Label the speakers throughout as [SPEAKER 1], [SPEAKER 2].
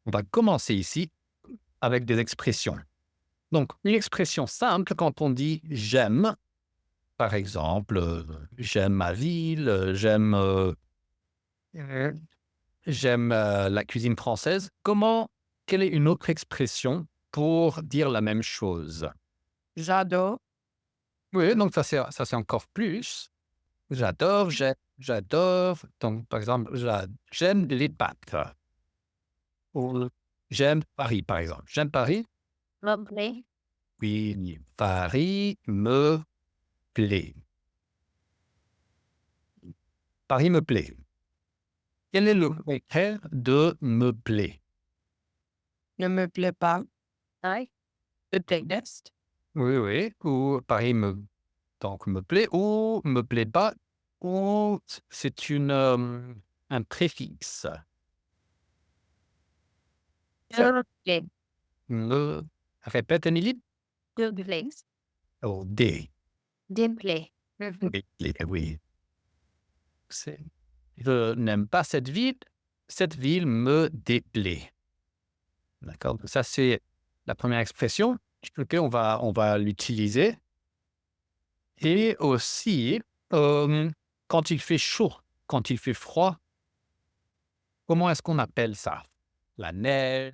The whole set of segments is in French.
[SPEAKER 1] On va commencer ici avec des expressions. Donc, une expression simple quand on dit j'aime, par exemple, j'aime ma ville, euh, j'aime la cuisine française. Quelle est une autre expression pour dire la même chose?
[SPEAKER 2] J'adore.
[SPEAKER 1] Oui, donc ça c'est encore plus. J'adore. Donc, par exemple, j'aime les pâtes. Ou j'aime Paris, par exemple. J'aime Paris.
[SPEAKER 2] Lovely.
[SPEAKER 1] Oui, Paris me plaît. Paris me plaît. Quel est le contraire de me plaît?
[SPEAKER 2] Ne me plaît pas. I déteste.
[SPEAKER 1] Oui, oui. Ou Paris me plaît ou me plaît pas. Ou c'est un préfixe.
[SPEAKER 2] Déplaise.
[SPEAKER 1] Me, répète, Émilie.
[SPEAKER 2] Déplaise.
[SPEAKER 1] Oh, D.
[SPEAKER 2] Déplaise. Mhm.
[SPEAKER 1] Oui, oui. C'est- Je n'aime pas cette ville. Cette ville me déplaît. D'accord? Ça, c'est la première expression. OK, on va l'utiliser. Et aussi, quand il fait chaud, quand il fait froid, comment est-ce qu'on appelle ça? La neige,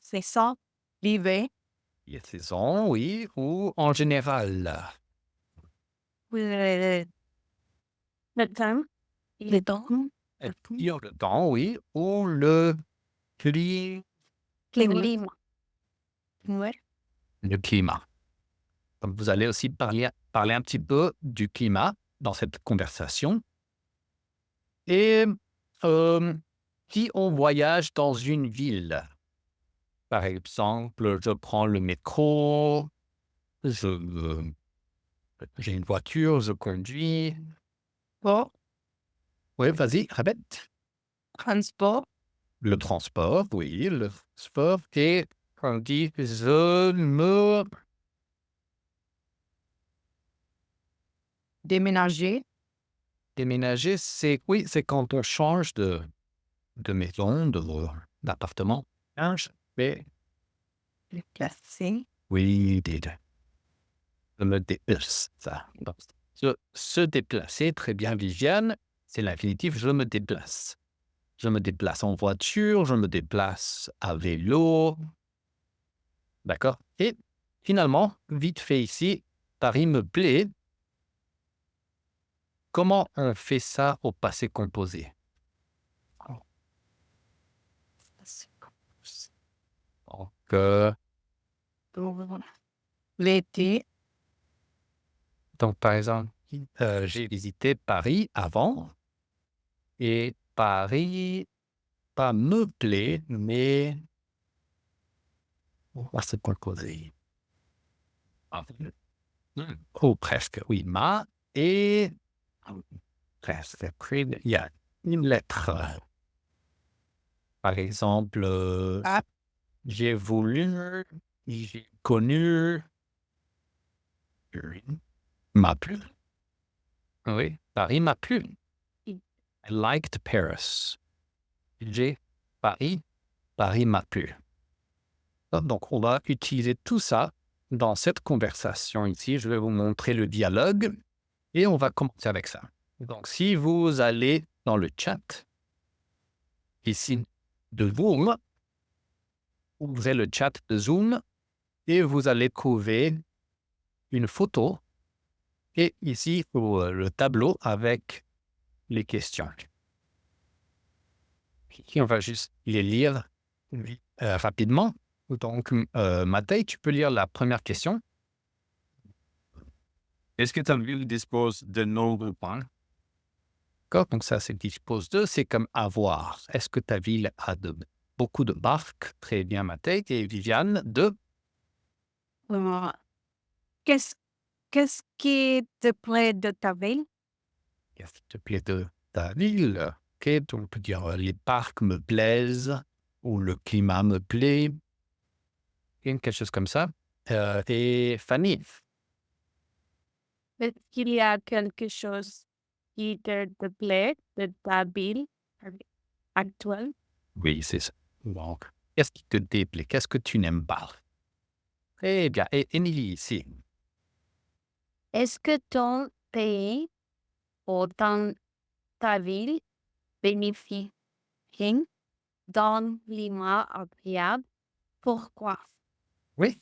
[SPEAKER 2] C'est ça. L'hiver.
[SPEAKER 1] les saisons, oui, ou en général.
[SPEAKER 2] Le le temps. Le temps.
[SPEAKER 1] Et puis, le temps, oui, ou cli-
[SPEAKER 2] Climat. Ouais.
[SPEAKER 1] le climat. Donc, vous allez aussi parler un petit peu du climat dans cette conversation. Et si on voyage dans une ville, par exemple, je prends le métro, je j'ai une voiture, je conduis.
[SPEAKER 2] Sport.
[SPEAKER 1] Oui, vas-y, répète.
[SPEAKER 2] Transport.
[SPEAKER 1] Le transport, oui, le sport et on dit: «Je me»
[SPEAKER 2] Déménager.
[SPEAKER 1] déménager, c'est oui, c'est quand on change de maison, d'appartement. Change, mais
[SPEAKER 2] Déplacer.
[SPEAKER 1] oui, je me déplace, ça. Donc, se déplacer, très bien, Viviane, c'est l'infinitif, je me déplace. Je me déplace en voiture, je me déplace à vélo, d'accord? Et finalement, vite fait ici, Paris me plaît. Comment on fait ça au passé composé? Donc,
[SPEAKER 2] L'été.
[SPEAKER 1] par exemple, j'ai visité Paris avant et Paris, pas me plaît, mais au passé composé. Ah, ou presque, oui, et presque, après, il y a une lettre. Par exemple,
[SPEAKER 2] Ah,
[SPEAKER 1] j'ai voulu, j'ai connu, m'a plu. Oui, Paris m'a plu. I liked Paris. J'ai Paris, Paris m'a plu. Donc, on va utiliser tout ça dans cette conversation ici. Je vais vous montrer le dialogue et on va commencer avec ça. Donc, si vous allez dans le chat ici de Zoom, ouvrez le chat de Zoom et vous allez trouver une photo et ici le tableau avec les questions. Ici, on va juste les lire rapidement. Donc, Matej, tu peux lire la première question.
[SPEAKER 3] Est-ce que ta ville dispose de nombreux points?
[SPEAKER 1] D'accord, donc ça, c'est dispose de, c'est comme avoir. Est-ce que ta ville a beaucoup de marques? Très bien, Matej. Et Viviane, de
[SPEAKER 2] euh, qu'est-ce qu'est-ce qui te plaît de ta ville?
[SPEAKER 1] qu'est-ce qui te plaît de ta ville? Ok, donc on peut dire les parcs me plaisent ou le climat me plaît, et quelque chose comme ça. Et Fanny,
[SPEAKER 2] Est-ce qu'il y a quelque chose qui te plaît de ta ville actuelle?
[SPEAKER 1] Oui, c'est ça. Donc, qu'est-ce qui te déplaît? Qu'est-ce que tu n'aimes pas? Très bien. Et Émilie, ici.
[SPEAKER 2] Est-ce que ton pays ou ta ville bénéficie d'un climat agréable? Pourquoi?
[SPEAKER 1] Oui.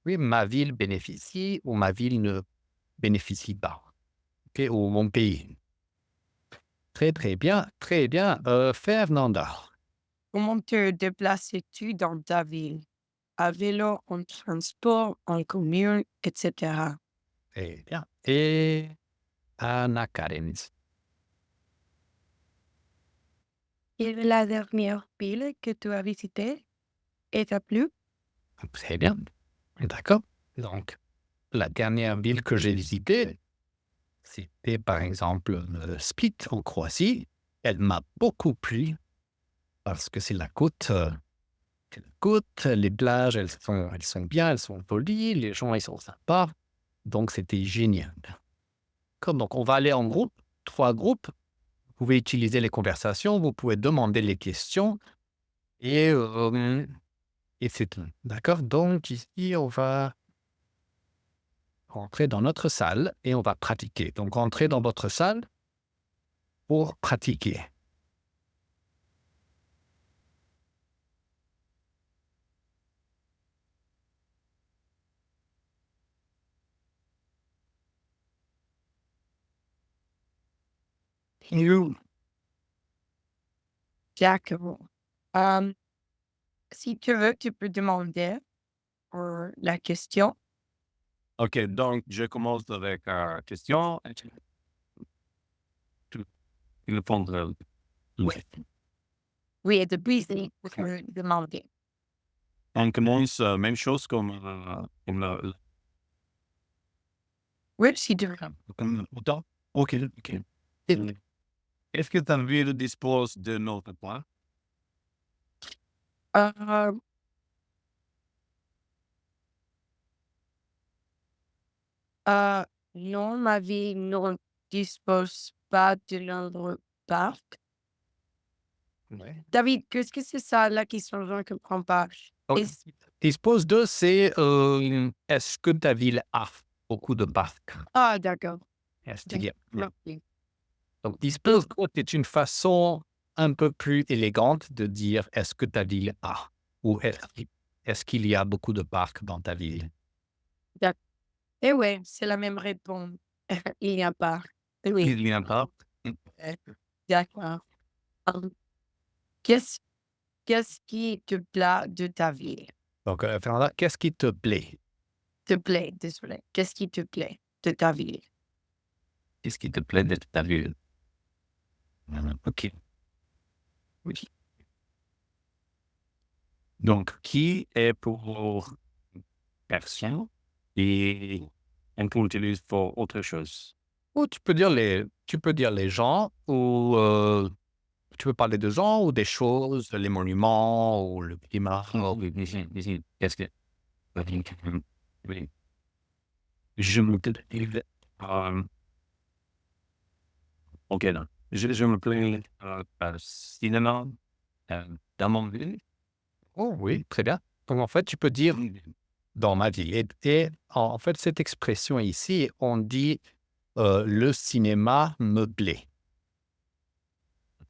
[SPEAKER 1] Oui, ma ville bénéficie ou ma ville ne bénéficie pas. OK, ou mon pays. Très, très bien. Très bien. Fernanda.
[SPEAKER 4] Comment te déplaces-tu dans ta ville? À vélo, en transport, en commun, etc.
[SPEAKER 1] Très bien. Et Anna Karenz.
[SPEAKER 4] Quelle est la dernière ville que tu as visitée et t'a plu?
[SPEAKER 1] Très bien. D'accord. Donc, la dernière ville que j'ai visitée, c'était par exemple Split en Croatie. Elle m'a beaucoup plu parce que c'est la côte. C'est la côte, les plages, elles sont bien, elles sont polies, les gens, ils sont sympas. Donc, c'était génial. Donc, on va aller en groupe, 3 groupes. Vous pouvez utiliser les conversations, vous pouvez demander les questions et, et c'est tout. D'accord? Donc, ici, on va rentrer dans notre salle et on va pratiquer. Donc, rentrez dans votre salle pour pratiquer.
[SPEAKER 4] D'accord. Euh, Si tu veux, tu peux demander la question.
[SPEAKER 3] OK, donc je commence avec la question. Tu répondre.
[SPEAKER 1] Oui.
[SPEAKER 4] Oui, et depuis, tu peux demander.
[SPEAKER 3] On commence même chose comme
[SPEAKER 4] Oui, si tu veux.
[SPEAKER 3] comme autant. OK, OK. Est-ce que ta ville dispose d'un autre point?
[SPEAKER 4] Euh, non, ma ville ne dispose pas de l'endroit parc.
[SPEAKER 1] Ouais.
[SPEAKER 4] David, qu'est-ce que c'est ça là qui sont, je ne comprends pas.
[SPEAKER 1] Donc,
[SPEAKER 4] Est-ce-
[SPEAKER 1] dispose de, c'est est-ce que ta ville a beaucoup de parcs?
[SPEAKER 4] Ah, d'accord.
[SPEAKER 1] Est-ce
[SPEAKER 4] D'accord.
[SPEAKER 1] qu'il y a-
[SPEAKER 4] Ok.
[SPEAKER 1] Donc, dispose de est une façon un peu plus élégante de dire est-ce que ta ville a ou est-ce qu'il y a beaucoup de parcs dans ta ville?
[SPEAKER 4] Eh ouais, c'est la même réponse. Il n'y a pas. Oui,
[SPEAKER 3] Il n'y a pas.
[SPEAKER 4] d'accord. Euh, Qu'est-ce qu'est-ce qui te plaît de ta ville?
[SPEAKER 1] Donc, Fernanda, qu'est-ce qui te plaît?
[SPEAKER 4] Te plaît, désolé. Qu'est-ce qui te plaît de ta ville?
[SPEAKER 3] Qu'est-ce qui te plaît de ta ville? OK. Oui. Donc, qui est pour personne et on peut l'utiliser pour autre chose.
[SPEAKER 1] Ou tu peux dire les gens ou tu peux parler de gens ou des choses, les monuments ou le climat.
[SPEAKER 3] Oh, oui, ici, qu'est-ce que... Oui. Je me plais... OK, donc. Je me plais cinéma dans mon ville.
[SPEAKER 1] Oh oui, très bien. Donc, en fait, tu peux dire dans ma vie. Et en fait, cette expression ici, on dit le cinéma me plaît.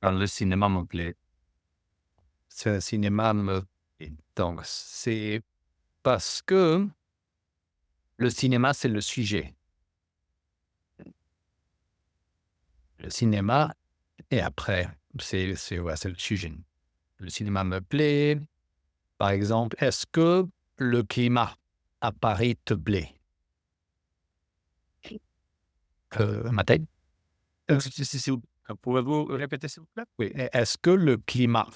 [SPEAKER 3] Le cinéma me plaît.
[SPEAKER 1] Ce cinéma me plaît. Donc, c'est parce que le cinéma, c'est le sujet. Le cinéma, et après, c'est le sujet. Le cinéma me plaît. Par exemple, est-ce que le climat à Paris te plaît? Mathilde?
[SPEAKER 3] Pouvez-vous répéter s'il vous plaît?
[SPEAKER 1] Oui. Est-ce que le climat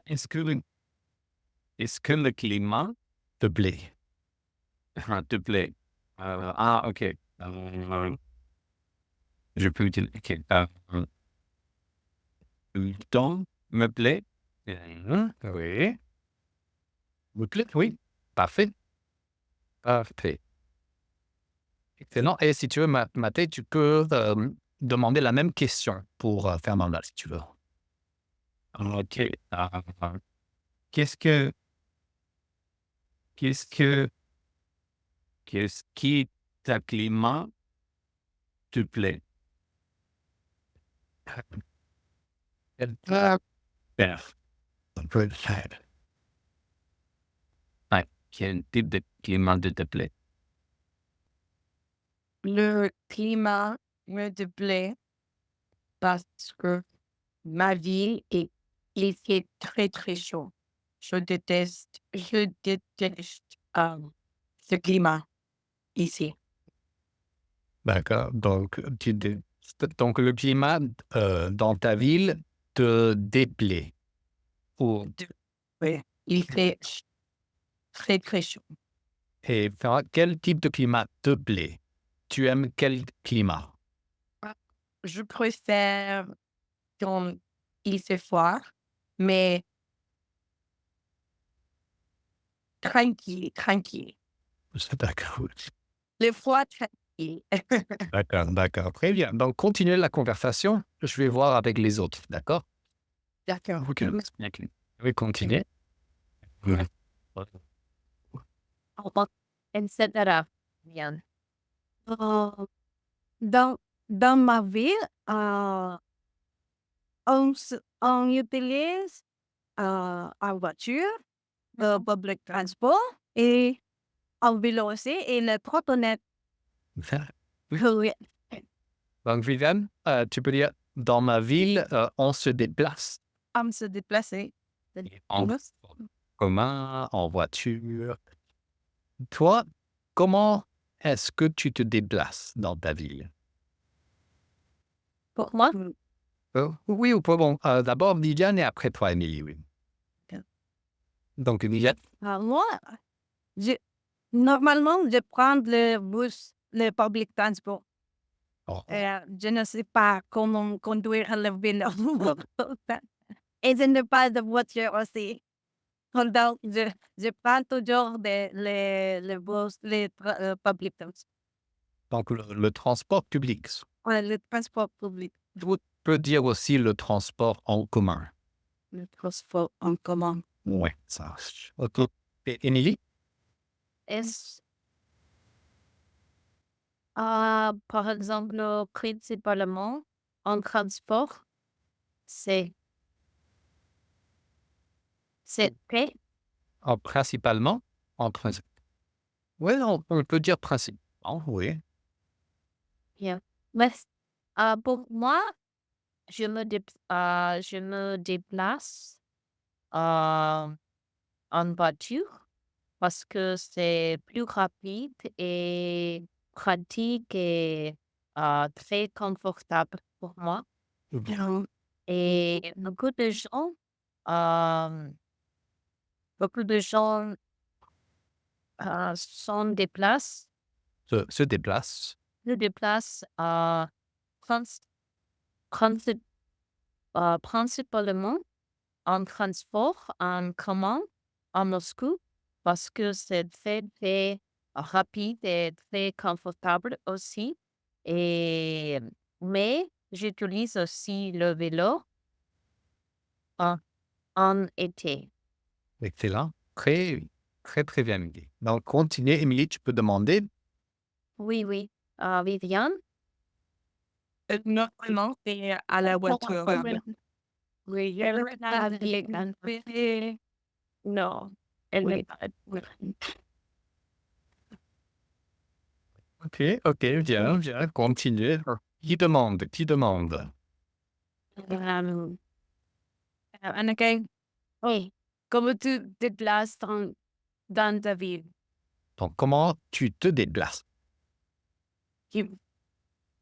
[SPEAKER 3] Est-ce que le climat
[SPEAKER 1] te plaît?
[SPEAKER 3] te plaît? OK. Je peux utiliser... OK. Le temps me plaît.
[SPEAKER 1] Oui. Me plaît? Oui. Parfait. Parfait. Excellent. Et si tu veux, Mathilde, tu peux demander la même question pour Fernanda, si tu veux.
[SPEAKER 3] Ok. Qu'est-ce que, qu'est-ce que, qu'est-ce qui ta climat te plaît? Faire. Ouais. Quel type de climat te plaît?
[SPEAKER 4] Le climat me déplaît parce que ma ville est il fait très, très chaud. Je déteste ce climat ici.
[SPEAKER 1] D'accord. Donc le climat dans ta ville te déplaît. Ou,
[SPEAKER 4] Oui, il fait très, très chaud.
[SPEAKER 1] et quel type de climat te plaît? Tu aimes quel climat?
[SPEAKER 4] Je préfère quand il fait froid, mais tranquille, tranquille.
[SPEAKER 1] D'accord.
[SPEAKER 4] Le froid tranquille.
[SPEAKER 1] D'accord. Très bien. Donc, continuez la conversation. Je vais voir avec les autres. D'accord?
[SPEAKER 4] D'accord.
[SPEAKER 1] Ok. Oui, continuez. Ouais.
[SPEAKER 2] etc. Bien. Euh, dans ma ville, on utilise en voiture, le public transport et en vélo aussi et le trottinette. Oui.
[SPEAKER 1] Donc, Viviane, tu peux dire, dans ma ville, on se déplace
[SPEAKER 4] À se déplacer.
[SPEAKER 1] en commun, en voiture. Toi, comment est-ce que tu te déplaces dans ta ville?
[SPEAKER 2] Pour moi,
[SPEAKER 1] Oui ou pas? Bon, d'abord Viviane et après toi, Émilie. Oui.
[SPEAKER 2] Ok.
[SPEAKER 1] Donc, Viviane,
[SPEAKER 2] moi, normalement, je prends le bus, le public transport.
[SPEAKER 1] oh,
[SPEAKER 2] Je ne sais pas comment conduire le vélo. Et je n'ai pas de voiture aussi. Donc, je prends toujours le bus, public transport.
[SPEAKER 1] donc le transport public.
[SPEAKER 2] Le transport public,
[SPEAKER 1] Tu peux dire aussi le transport en commun.
[SPEAKER 2] le transport en commun.
[SPEAKER 1] Oui, ça marche. Ok. Et Émilie?
[SPEAKER 2] Est-ce, par exemple, principalement en transport, c'est prêt.
[SPEAKER 1] Principalement en principe. Oui, on peut dire principalement, oui.
[SPEAKER 2] Bien. Mais pour moi, je me déplace en voiture parce que c'est plus rapide et pratique et très confortable pour moi.
[SPEAKER 1] Mhm.
[SPEAKER 2] Et euh, beaucoup de gens s'en déplacent,
[SPEAKER 1] Se déplace.
[SPEAKER 2] se déplacent princ- princi- principalement en transport en commun à Moscou parce que c'est très, très rapide et très confortable aussi. Et, mais j'utilise aussi le vélo en, en été.
[SPEAKER 1] Excellent. Très bien, Émilie. Donc, continuez. Émilie, tu peux demander.
[SPEAKER 2] Oui, oui. Viviane?
[SPEAKER 4] Normalement, c'est à la voiture.
[SPEAKER 2] Oui, non, elle n'est pas.
[SPEAKER 1] Ok, bien, continuez. Qui demande?
[SPEAKER 2] Anneke, oui. Comment tu te déplaces dans ta ville?
[SPEAKER 1] Donc, comment tu te déplaces?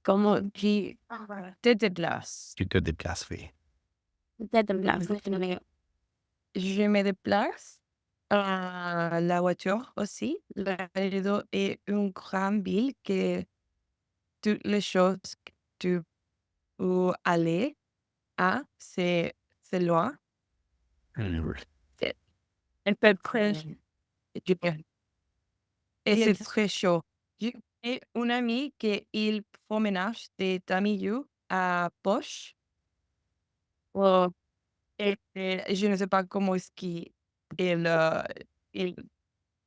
[SPEAKER 4] Comment tu te déplaces?
[SPEAKER 1] Tu te déplaces, oui.
[SPEAKER 4] Je me déplace à la voiture aussi. Laredo est une grande ville que toutes les choses que tu peux aller à, c'est loin. C'est un peu près. Et c'est très chaud. J'ai un ami qui il proménage de Tamilou à Poche. Et je ne sais pas comment est-ce qu'il il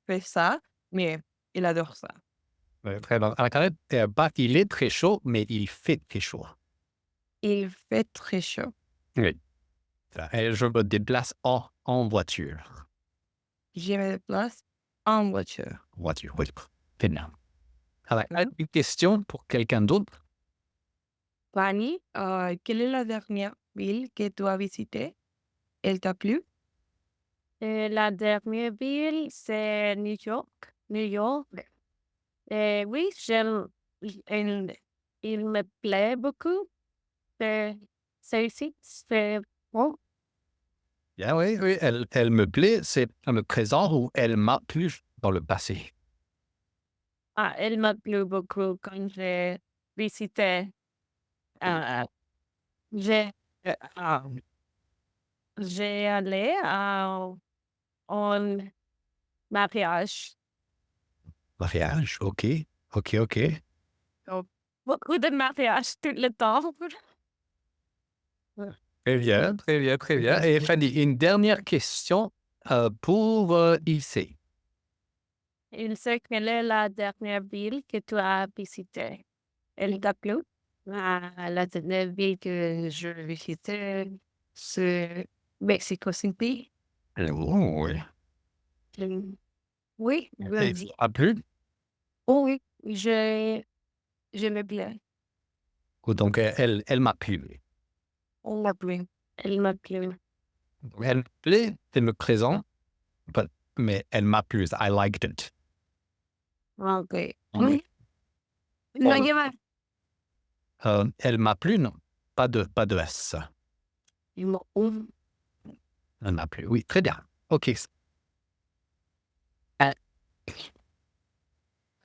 [SPEAKER 4] fait ça, mais il adore ça.
[SPEAKER 1] Très bien. Alors, quand même, pas il est très chaud, mais il fait très chaud.
[SPEAKER 4] Il fait très chaud.
[SPEAKER 1] Oui. Et je me déplace en voiture.
[SPEAKER 4] Je me déplace en voiture.
[SPEAKER 1] Voiture, oui. Très bien. Alors, une question pour quelqu'un d'autre?
[SPEAKER 4] Fanny, quelle est la dernière ville que tu as visitée? Elle t'a plu?
[SPEAKER 2] La dernière ville, c'est New York. New York. Et oui, j'aime, il me plaît beaucoup. C'est ici, c'est bon.
[SPEAKER 1] Bien, oui, oui. Elle me plaît, c'est le présent ou elle m'a plu dans le passé.
[SPEAKER 2] Ah, elle m'a plu beaucoup quand j'ai visité. euh, j'ai, euh, j'ai allé en mariage.
[SPEAKER 1] Mariage, ok. Ok, ok.
[SPEAKER 2] Donc, beaucoup de mariages tout le temps.
[SPEAKER 1] Très bien, très bien, très bien. Et Fanny, une dernière question pour Ilse.
[SPEAKER 2] Il sait quelle est la dernière ville que tu as visitée. Elle t'a plu? Ah, la dernière ville que je visitais, c'est Mexico City.
[SPEAKER 1] Oh, oui.
[SPEAKER 2] Oui,
[SPEAKER 1] Et
[SPEAKER 2] vas-y.
[SPEAKER 1] a plu?
[SPEAKER 2] Oh oui, je me plais.
[SPEAKER 1] Donc, elle m'a plu.
[SPEAKER 2] On m'a plu. Elle m'a plu.
[SPEAKER 1] Elle me plaît, c'est le présent, but- mais elle m'a plu. I liked it.
[SPEAKER 2] Ok.
[SPEAKER 1] Oui.
[SPEAKER 2] Non, il m'a
[SPEAKER 1] Elle m'a plu, non? Pas de S.
[SPEAKER 2] il m'a
[SPEAKER 1] Elle m'a plu. Oui, très bien. OK.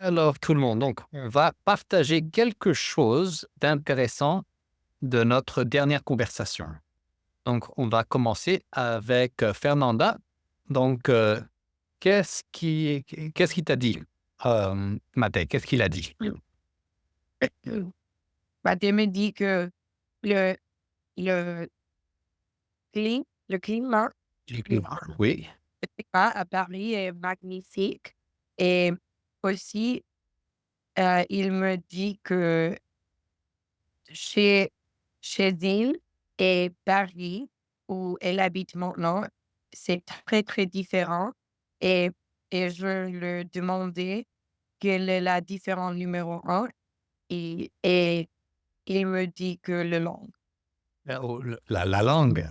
[SPEAKER 1] Alors, tout le monde, donc, on va partager quelque chose d'intéressant de notre dernière conversation. Donc, on va commencer avec Fernanda. Donc, qu'est-ce qui t'a dit, Mathé? Qu'est-ce qu'il a dit?
[SPEAKER 4] Mathieu me dit que le, le, le climat
[SPEAKER 1] Oui.
[SPEAKER 4] à Paris est magnifique. Et aussi, il me dit que chez, chez il et Paris, où elle habite maintenant, c'est très, très différent. Et, et je lui demandais quelle est la différence numéro un. Et il me dit que le langue.
[SPEAKER 1] Oh, la langue.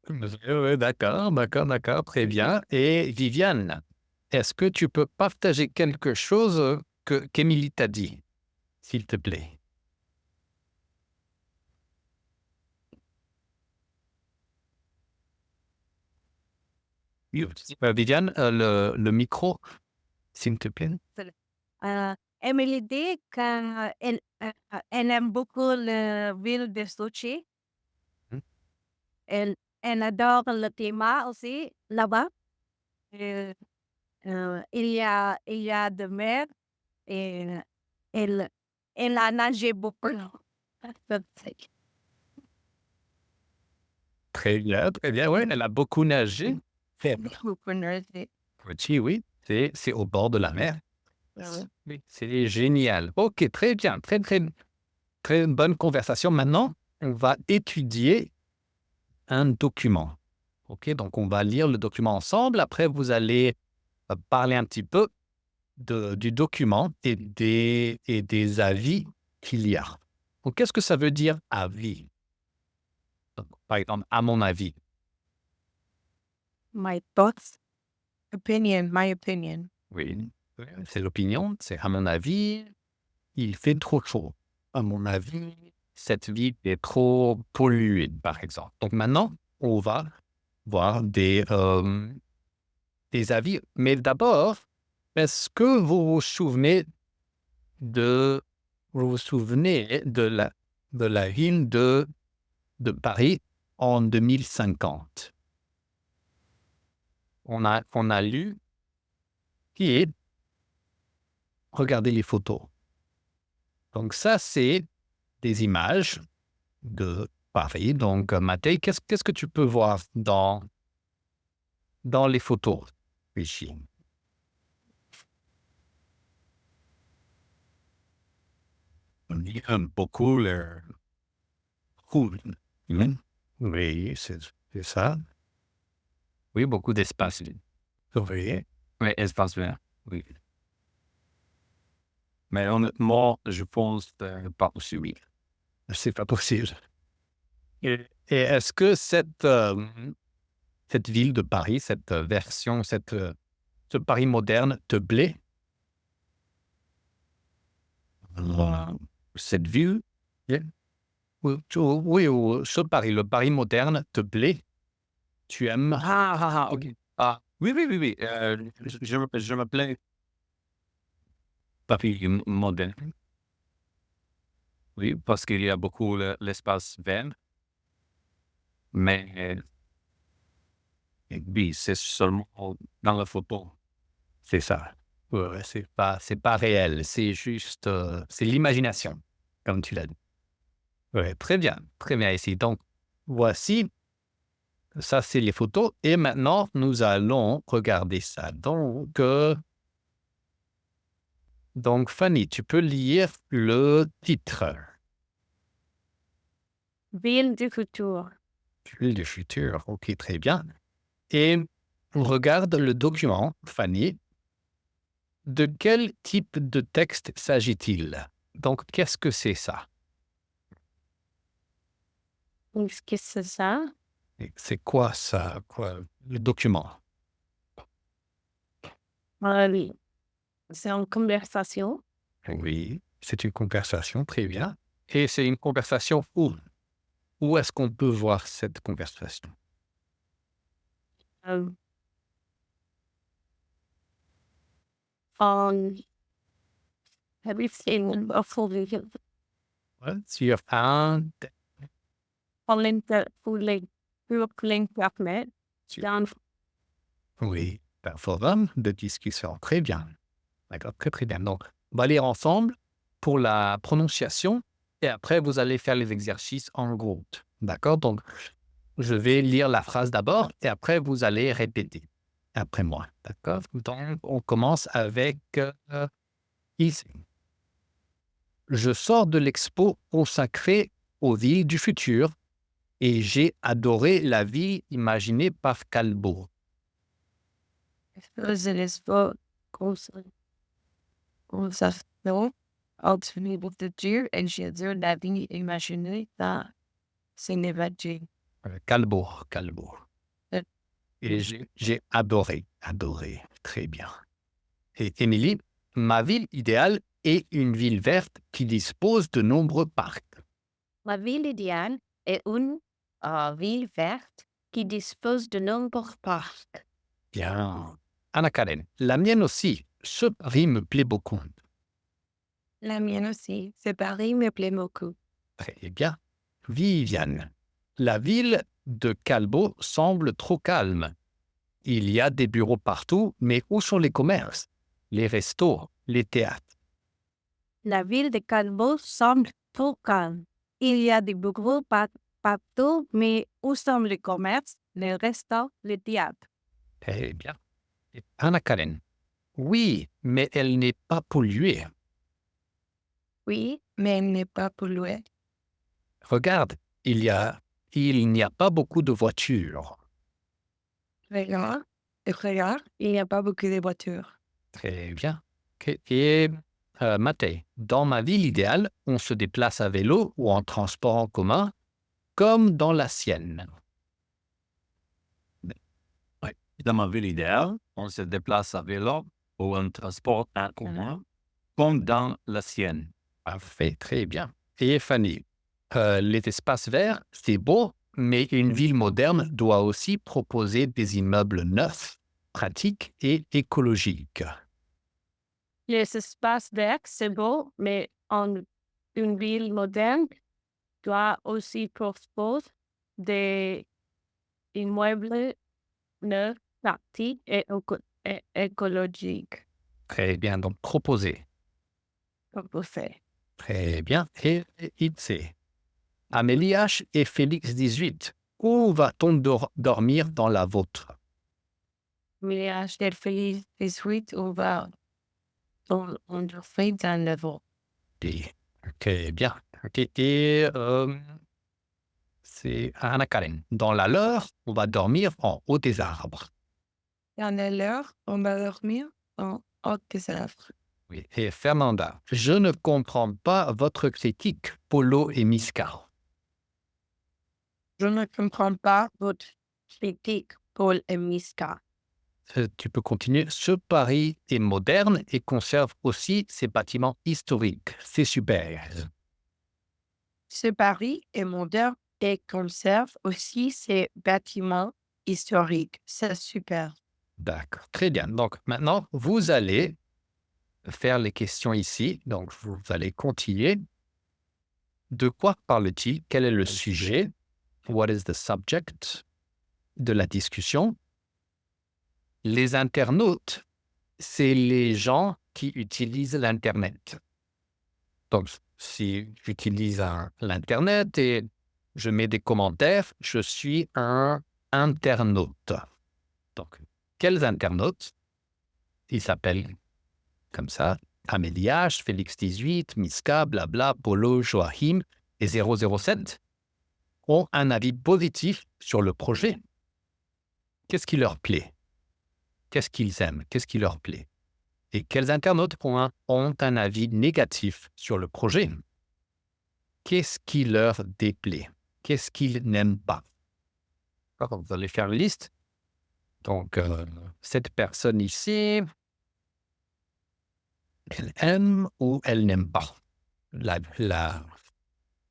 [SPEAKER 1] Oui, d'accord, d'accord, d'accord, très bien. Et Viviane, est-ce que tu peux partager quelque chose qu'Émilie t'a dit, s'il te plaît? Viviane, le micro, s'il te plaît.
[SPEAKER 2] Emily dit qu'elle elle aime beaucoup la ville de Sochi.
[SPEAKER 1] Hmm.
[SPEAKER 2] Elle adore le climat aussi là-bas. Euh, il y a de mer et elle, elle a nagé beaucoup.
[SPEAKER 1] Très bien, très bien. Oui, elle a beaucoup nagé. Faible.
[SPEAKER 4] Beaucoup nerveux.
[SPEAKER 1] Petit, oui, c'est au bord de la mer. Oui, c'est génial. OK, très bien, très, très, très bonne conversation. Maintenant, on va étudier un document. OK, donc on va lire le document ensemble. Après, vous allez parler un petit peu du document et des avis qu'il y a. Donc, qu'est-ce que ça veut dire avis? Donc, par exemple, à mon avis.
[SPEAKER 4] My thoughts, opinion, my opinion.
[SPEAKER 1] Oui, c'est l'opinion, c'est à mon avis, il fait trop chaud. À mon avis, cette ville est trop polluée, par exemple. Donc maintenant, on va voir des avis. Mais d'abord, est-ce que vous vous souvenez de la ville de Paris en 2050? On a lu qui est, regardez les photos. Donc ça, c'est des images Paris. Donc, Matej, qu'est-ce que tu peux voir dans les photos ici?
[SPEAKER 3] On aime beaucoup le rouge.
[SPEAKER 1] Oui, c'est ça.
[SPEAKER 3] Oui, beaucoup d'espace.
[SPEAKER 1] Oui.
[SPEAKER 3] Oui, espace vert. Oui. Mais honnêtement, je pense pas possible.
[SPEAKER 1] C'est pas possible. Et est-ce que cette ville de Paris, cette version, ce Paris moderne te plaît?
[SPEAKER 3] Cette ville,
[SPEAKER 1] Oui, ou ce Paris, le Paris moderne te plaît? Tu aimes?
[SPEAKER 3] ok. Oui. Je me plais. Paris moderne. Oui, parce qu'il y a beaucoup l'espace vert. Mais oui, c'est seulement dans la photo.
[SPEAKER 1] C'est ça. Ouais, c'est pas réel, c'est juste, c'est l'imagination, comme tu l'as dit. Ouais, très bien ici. Donc, voici, ça c'est les photos et maintenant nous allons regarder ça. Donc Fanny, tu peux lire le titre.
[SPEAKER 2] Ville du futur.
[SPEAKER 1] Ville du futur, ok, très bien. Et regarde le document, Fanny. De quel type de texte s'agit-il? Donc, qu'est-ce que c'est ça?
[SPEAKER 2] Qu'est-ce que c'est ça?
[SPEAKER 1] Et c'est quoi ça? Quoi, le document?
[SPEAKER 2] Oui. C'est une conversation.
[SPEAKER 1] Oui, c'est une conversation, très bien. Et c'est une conversation où? Où est-ce qu'on peut voir cette conversation?
[SPEAKER 2] Euh, en everything sur
[SPEAKER 1] Ouais, sur un...
[SPEAKER 2] l'internet. Dans
[SPEAKER 1] Oui, un forum de discussion. Très bien. D'accord, très bien. Donc, on va lire ensemble pour la prononciation et après, vous allez faire les exercices en groupe. D'accord? Donc, je vais lire la phrase d'abord et après, vous allez répéter après moi. D'accord? Donc, on commence avec ici. Je sors de l'expo consacrée aux villes du futur et j'ai adoré la ville imaginée par Calbo.
[SPEAKER 4] L'espoir consacration entre les de Dieu et Jésus, la vie imaginée dans ses évangile.
[SPEAKER 1] Calbo.
[SPEAKER 4] Euh,
[SPEAKER 1] Et j'ai adoré. Très bien. Et Émilie, ma ville idéale est une ville verte qui dispose de nombreux parcs.
[SPEAKER 2] la ville idéale est une ville verte qui dispose de nombreux parcs.
[SPEAKER 1] Bien. Anna Karen, la mienne aussi. Ce Paris me plaît beaucoup.
[SPEAKER 4] La mienne aussi. Ce Paris me plaît beaucoup.
[SPEAKER 1] Très bien. Viviane, la ville de Calbo semble trop calme. Il y a des bureaux partout, mais où sont les commerces, les restos, les théâtres?
[SPEAKER 2] La ville de Calbo semble trop calme. Il y a des bureaux partout, mais où sont les commerces, les restaurants, les théâtres?
[SPEAKER 1] Très bien. Et Anna Karen, oui, mais elle n'est pas polluée.
[SPEAKER 4] Oui, mais elle n'est pas polluée.
[SPEAKER 1] Regarde, il n'y a pas beaucoup de voitures.
[SPEAKER 4] Regarde, il n'y a pas beaucoup de voitures.
[SPEAKER 1] Très bien. Ok. Et Matej, dans ma ville idéale, on se déplace à vélo ou en transport en commun, comme dans la sienne.
[SPEAKER 3] Dans ma ville idéale, on se déplace à vélo ou en transport en commun, comme dans la sienne.
[SPEAKER 1] Parfait, très bien. Et Fanny, les espaces verts, c'est beau, mais une ville moderne doit aussi proposer des immeubles neufs, pratiques et écologiques.
[SPEAKER 2] Les espaces verts, c'est beau, mais une ville moderne doit aussi proposer des immeubles neufs, pratiques et écologiques.
[SPEAKER 1] Très bien, donc proposer.
[SPEAKER 2] Comme vous faites.
[SPEAKER 1] Très bien. Et Itse, Amélie H et Félix 18. Où va-t-on dormir dans la vôtre?
[SPEAKER 4] Mais acheter Félix 18, on va on fait dans le vent.
[SPEAKER 1] Ok, bien. Ok, et c'est Anna Karen. Dans la leur, on va dormir en haut des arbres.
[SPEAKER 4] Dans l'heure, on va dormir en haut des arbres.
[SPEAKER 1] Oui. Et Fernanda, je ne comprends pas votre critique, Polo et Miska.
[SPEAKER 4] Je ne comprends pas votre critique, Paul et Miska.
[SPEAKER 1] Tu peux continuer. Ce Paris est moderne et conserve aussi ses bâtiments historiques. C'est super.
[SPEAKER 4] Ce Paris est moderne et conserve aussi ses bâtiments historiques. C'est super.
[SPEAKER 1] D'accord, très bien. Donc maintenant, vous allez faire les questions ici. Donc vous allez continuer. De quoi parle-t-il? Quel est le sujet? What is the subject de la discussion? Les internautes, c'est les gens qui utilisent l'Internet. Donc, si j'utilise l'Internet et je mets des commentaires, je suis un internaute. Donc, quels internautes? Ils s'appellent comme ça, Amélie H, Félix 18, Miska, blabla, Polo, Joachim et 007 ont un avis positif sur le projet. Qu'est-ce qui leur plaît? Qu'est-ce qu'ils aiment? Qu'est-ce qui leur plaît? Et quels internautes ont un avis négatif sur le projet? Qu'est-ce qui leur déplaît? Qu'est-ce qu'ils n'aiment pas? Alors, vous allez faire une liste. Donc, cette personne ici, elle aime ou elle n'aime pas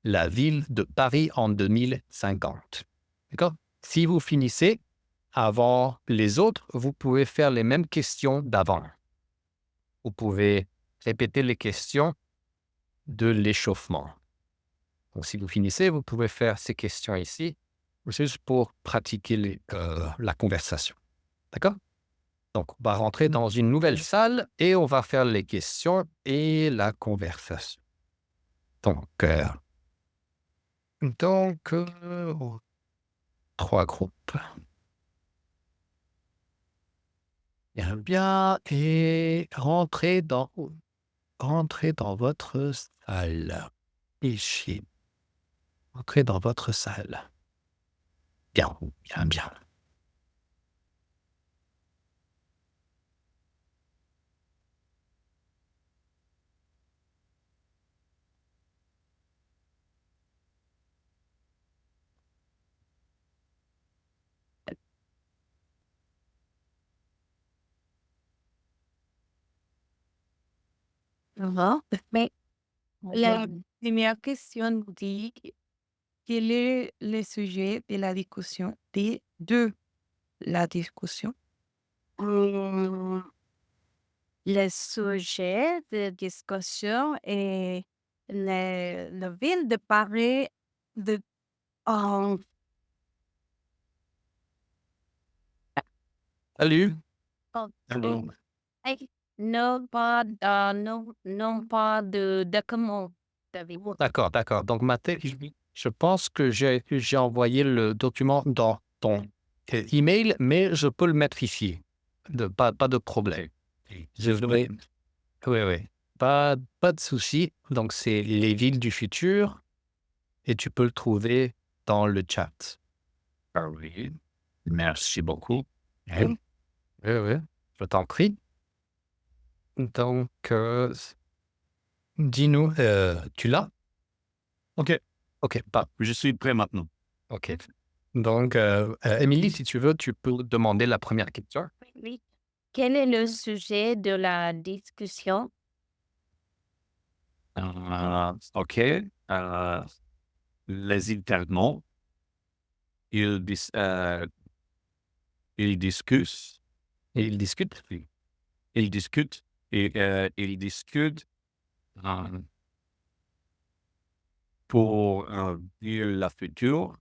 [SPEAKER 1] la ville de Paris en 2050. D'accord? Si vous finissez avant les autres, vous pouvez faire les mêmes questions d'avant. Vous pouvez répéter les questions de l'échauffement. Donc, si vous finissez, vous pouvez faire ces questions ici, juste pour pratiquer la conversation. D'accord? Donc, on va rentrer dans une nouvelle salle et on va faire les questions et la conversation. Donc, 3 groupes. Bien, et rentrez dans votre salle. Ici. Entrez dans votre salle. Bien, bien, bien.
[SPEAKER 4] Mais la première question dit quel est le sujet de la discussion? De la discussion.
[SPEAKER 2] Le sujet de discussion est la ville de Paris de en
[SPEAKER 1] Salut.
[SPEAKER 2] en hey, non pas non pas de documents.
[SPEAKER 1] D'accord, d'accord. Donc, je pense que j'ai envoyé le document dans ton email, mais je peux le mettre ici. Pas de problème. Je vais. Oui, oui. Pas de souci. Donc, c'est les villes du futur et tu peux le trouver dans le chat. Ah oui. Merci beaucoup. Oui, oui. Je t'en prie. Donc, dis-nous, tu l'as?
[SPEAKER 3] OK,
[SPEAKER 1] Ok, pas.
[SPEAKER 3] je suis prêt maintenant.
[SPEAKER 1] Ok. Donc, Émilie, si tu veux, tu peux demander la première question.
[SPEAKER 2] Oui. Quel est le sujet de la discussion?
[SPEAKER 3] OK. Les internautes, ils discutent.
[SPEAKER 1] Et ils discutent.
[SPEAKER 3] Ils discutent et ils discutent pour dire la future.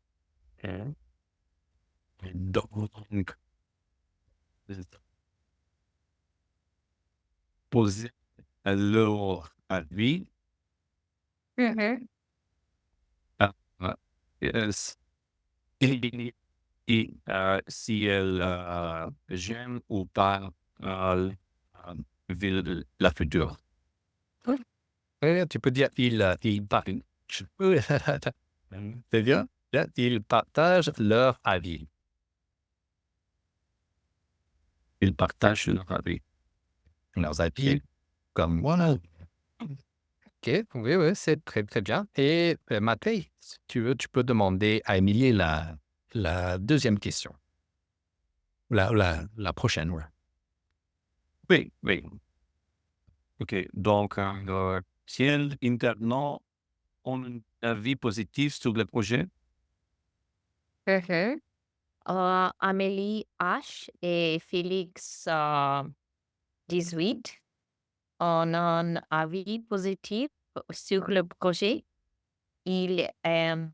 [SPEAKER 3] Donc, poser leur avis si elle j'aime ou pas ville la future.
[SPEAKER 1] Oui, tu peux dire il parle. Je peux. C'est bien. Là, ils partagent leur avis.
[SPEAKER 3] Ils partagent leur avis.
[SPEAKER 1] Leurs avis, comme voilà. Ok, oui, oui, c'est très, très bien. Et Mathieu, si tu veux, tu peux demander à Émilie la deuxième question. La prochaine, ouais.
[SPEAKER 3] Oui, oui. OK. Donc, quel internat ont un avis positif sur le projet?
[SPEAKER 2] Mhm. Amélie H et Félix 18 ont un avis positif sur le projet. Ils aiment,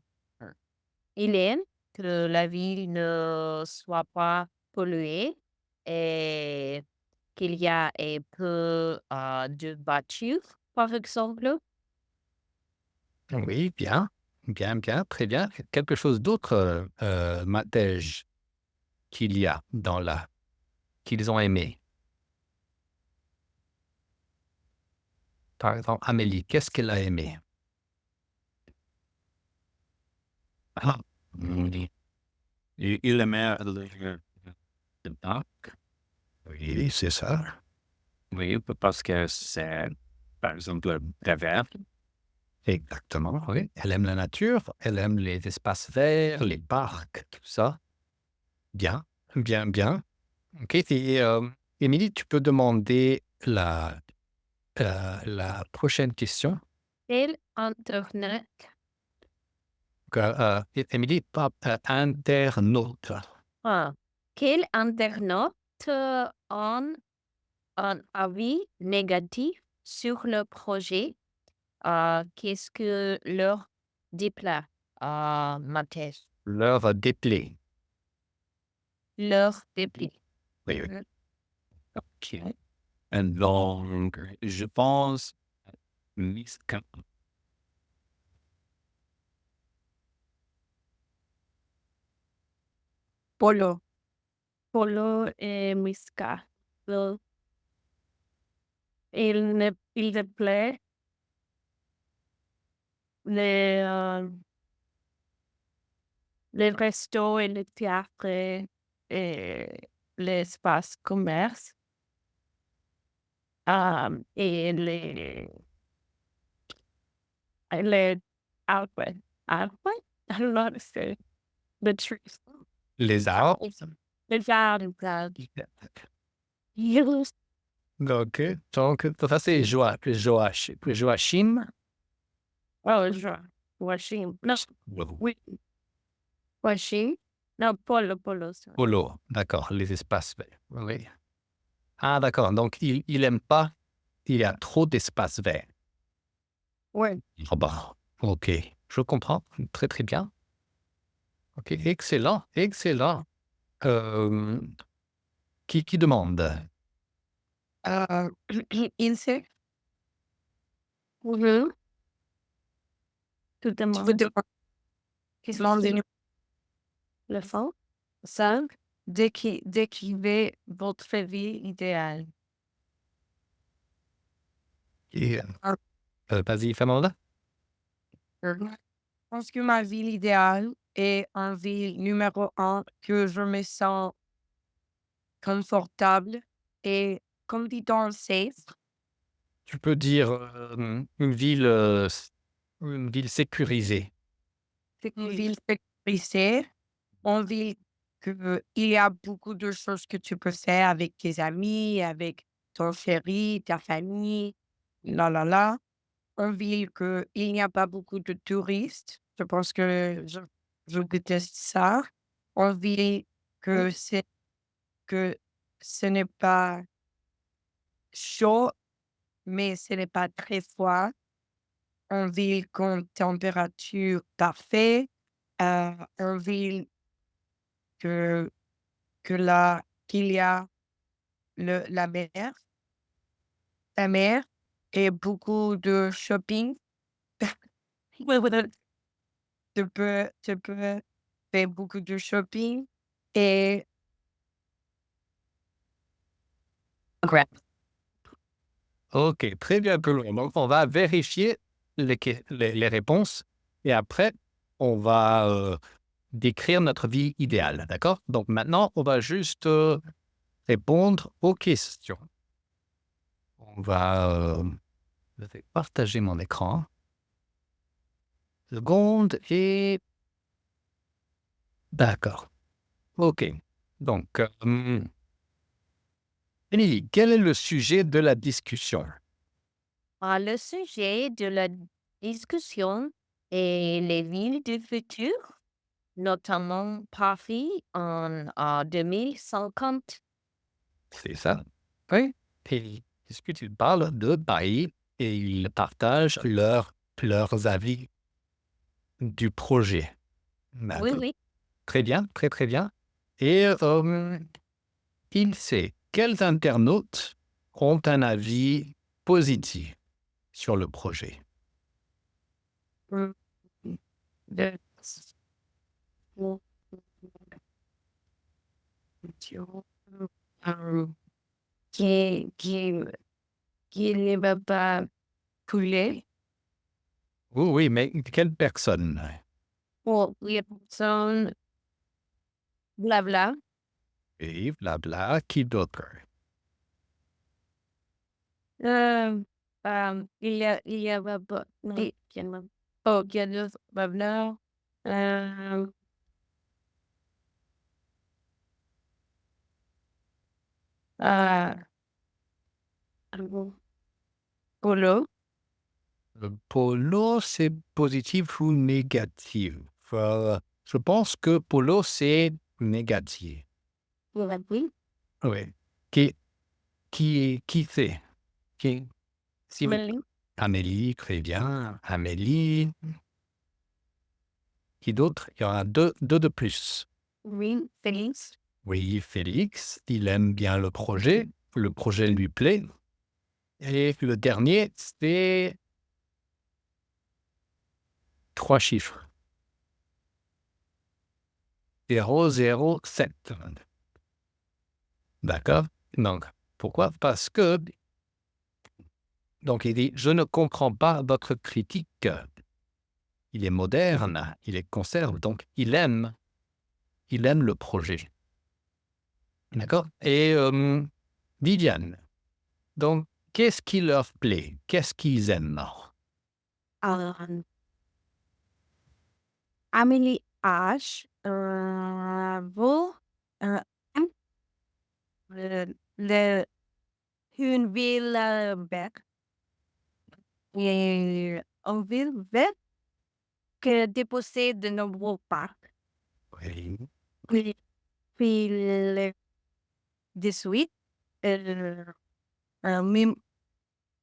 [SPEAKER 2] ils aiment que la ville ne soit pas polluée et qu'il y a un peu de voitures, par exemple.
[SPEAKER 1] Oui, bien, bien, bien, très bien. Quelque chose d'autre, Matej, qu'il y a qu'ils ont aimé. Par exemple, Amélie, qu'est-ce qu'elle a aimé?
[SPEAKER 3] Ah, il aimait le parc.
[SPEAKER 1] Oui, c'est ça.
[SPEAKER 3] Oui, parce que c'est, par exemple, très vert.
[SPEAKER 1] Exactement, oui. Elle aime la nature, elle aime les espaces verts, les parcs, tout ça. Bien, bien, bien. OK, et Émilie, tu peux demander la prochaine question.
[SPEAKER 2] Quel Internet
[SPEAKER 1] Émilie, pas internaute.
[SPEAKER 2] Ah, quel internaute ont un avis négatif sur le projet? Qu'est-ce que leur déplaît, Mathieu?
[SPEAKER 1] Leur déplaît.
[SPEAKER 2] Leur déplaît.
[SPEAKER 1] Oui, oui.
[SPEAKER 3] OK. Et donc, je pense, Miska.
[SPEAKER 4] Polo.
[SPEAKER 2] Polo et Miska. Il déplaît les, les restos et les théâtres et l'espace commerce. Et les arbres. Arbres? I don't know how to say it. The trees.
[SPEAKER 1] Les arbres.
[SPEAKER 2] Les arbres. Yes.
[SPEAKER 1] OK. Donc, ça, c'est Joachim.
[SPEAKER 2] Oh, sure. Washing. No, oui. Washing. No, polo, sorry.
[SPEAKER 1] Polo. D'accord, les espaces verts. Oui. Ah, d'accord. Donc, il aime pas, il y a trop d'espaces verts.
[SPEAKER 2] Ouais.
[SPEAKER 1] Ah bah, OK. Je comprends. Très, très bien. OK, excellent, excellent. Qui demande?
[SPEAKER 4] Ilse,
[SPEAKER 2] Mhm. Tout le
[SPEAKER 4] tu
[SPEAKER 2] monde.
[SPEAKER 4] veux demander
[SPEAKER 2] Le fond?
[SPEAKER 4] 5, décrivez votre vie idéale.
[SPEAKER 1] Et,
[SPEAKER 4] Ah.
[SPEAKER 1] Vas-y, Fernanda.
[SPEAKER 4] Je pense que ma ville idéale est en ville numéro 1, que je me sens confortable et, comme dit dans le safe,
[SPEAKER 1] Tu peux dire une ville sécurisée.
[SPEAKER 4] c'est une ville sécurisée, une ville que il y a beaucoup de choses que tu peux faire avec tes amis, avec ton chéri, ta famille, là, là, là. Une ville que il n'y a pas beaucoup de touristes. Je pense que je déteste ça. Une ville que ce n'est pas chaud, mais ce n'est pas très froid. Une ville con température parfaite. Une ville que qu'il y a la mer et beaucoup de shopping. tu peux faire beaucoup de shopping et
[SPEAKER 1] Ok, très bien, Paulo. Donc, on va vérifier les réponses et après, on va décrire notre vie idéale, d'accord? Donc, maintenant, on va juste répondre aux questions. Je vais partager mon écran. Seconde et... D'accord. Ok. Donc, Émilie, quel est le sujet de la discussion?
[SPEAKER 2] Le sujet de la discussion est les villes du futur, notamment Paris en 2050.
[SPEAKER 1] C'est ça? Oui. Et est-ce que tu parles de Paris et ils partagent leurs avis du projet?
[SPEAKER 2] Oui,
[SPEAKER 1] D'accord.
[SPEAKER 2] oui.
[SPEAKER 1] Très bien, très très bien. Et il sait quels internautes ont un avis positif sur le projet.
[SPEAKER 4] mmh, de qui qui ne va pas couler
[SPEAKER 1] Oui, oui, mais quelle personne?
[SPEAKER 2] pour les personnes blabla.
[SPEAKER 1] Et blabla, qui d'autre?
[SPEAKER 4] Il y a pas oui, oh, il y a d'autres blabla, hem, ah, Polo.
[SPEAKER 1] Polo, c'est positif ou négatif? Je pense que polo, c'est négatif.
[SPEAKER 2] Oui.
[SPEAKER 1] Oui. Qui, qui c'est? Qui, si vous-
[SPEAKER 2] Amélie.
[SPEAKER 1] Amélie, très bien. Amélie. Qui d'autre? Il y en a deux de plus.
[SPEAKER 2] Oui, Félix.
[SPEAKER 1] Oui, Félix, il aime bien le projet lui plaît. Et le dernier, c'est 3 chiffres. 007. D'accord? Donc, pourquoi? Parce que, donc il dit, je ne comprends pas votre critique. Il est moderne, il est conserve, donc il aime le projet. D'accord? Et Viviane, donc, qu'est-ce qui leur plaît? Qu'est-ce qu'ils aiment?
[SPEAKER 4] Amélie H, vous, aime le une ville, verte et une ville verte qui possède de nombreux parcs.
[SPEAKER 1] Oui.
[SPEAKER 4] Puis puis le de suite, heu, même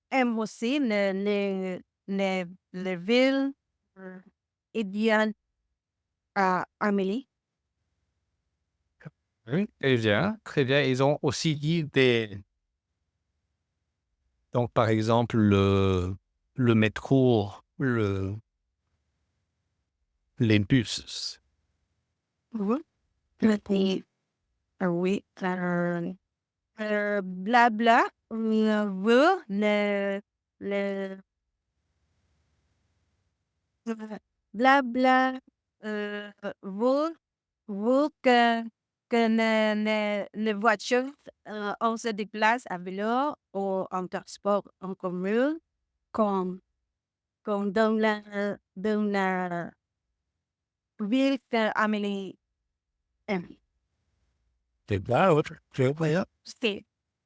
[SPEAKER 4] aime aussi les villes, idéales à Amélie.
[SPEAKER 1] Oui, très bien, très bien. Ils ont aussi dit des... Donc, par exemple, le métro, les bus.
[SPEAKER 4] Oui. Et oui, blabla, veut le blabla, veut veut que les voitures, on se déplace à vélo ou en transport en commun comme comme dans la ville qu'Amélie aime.
[SPEAKER 1] C'est bien, autre. C'est bien.
[SPEAKER 4] C'est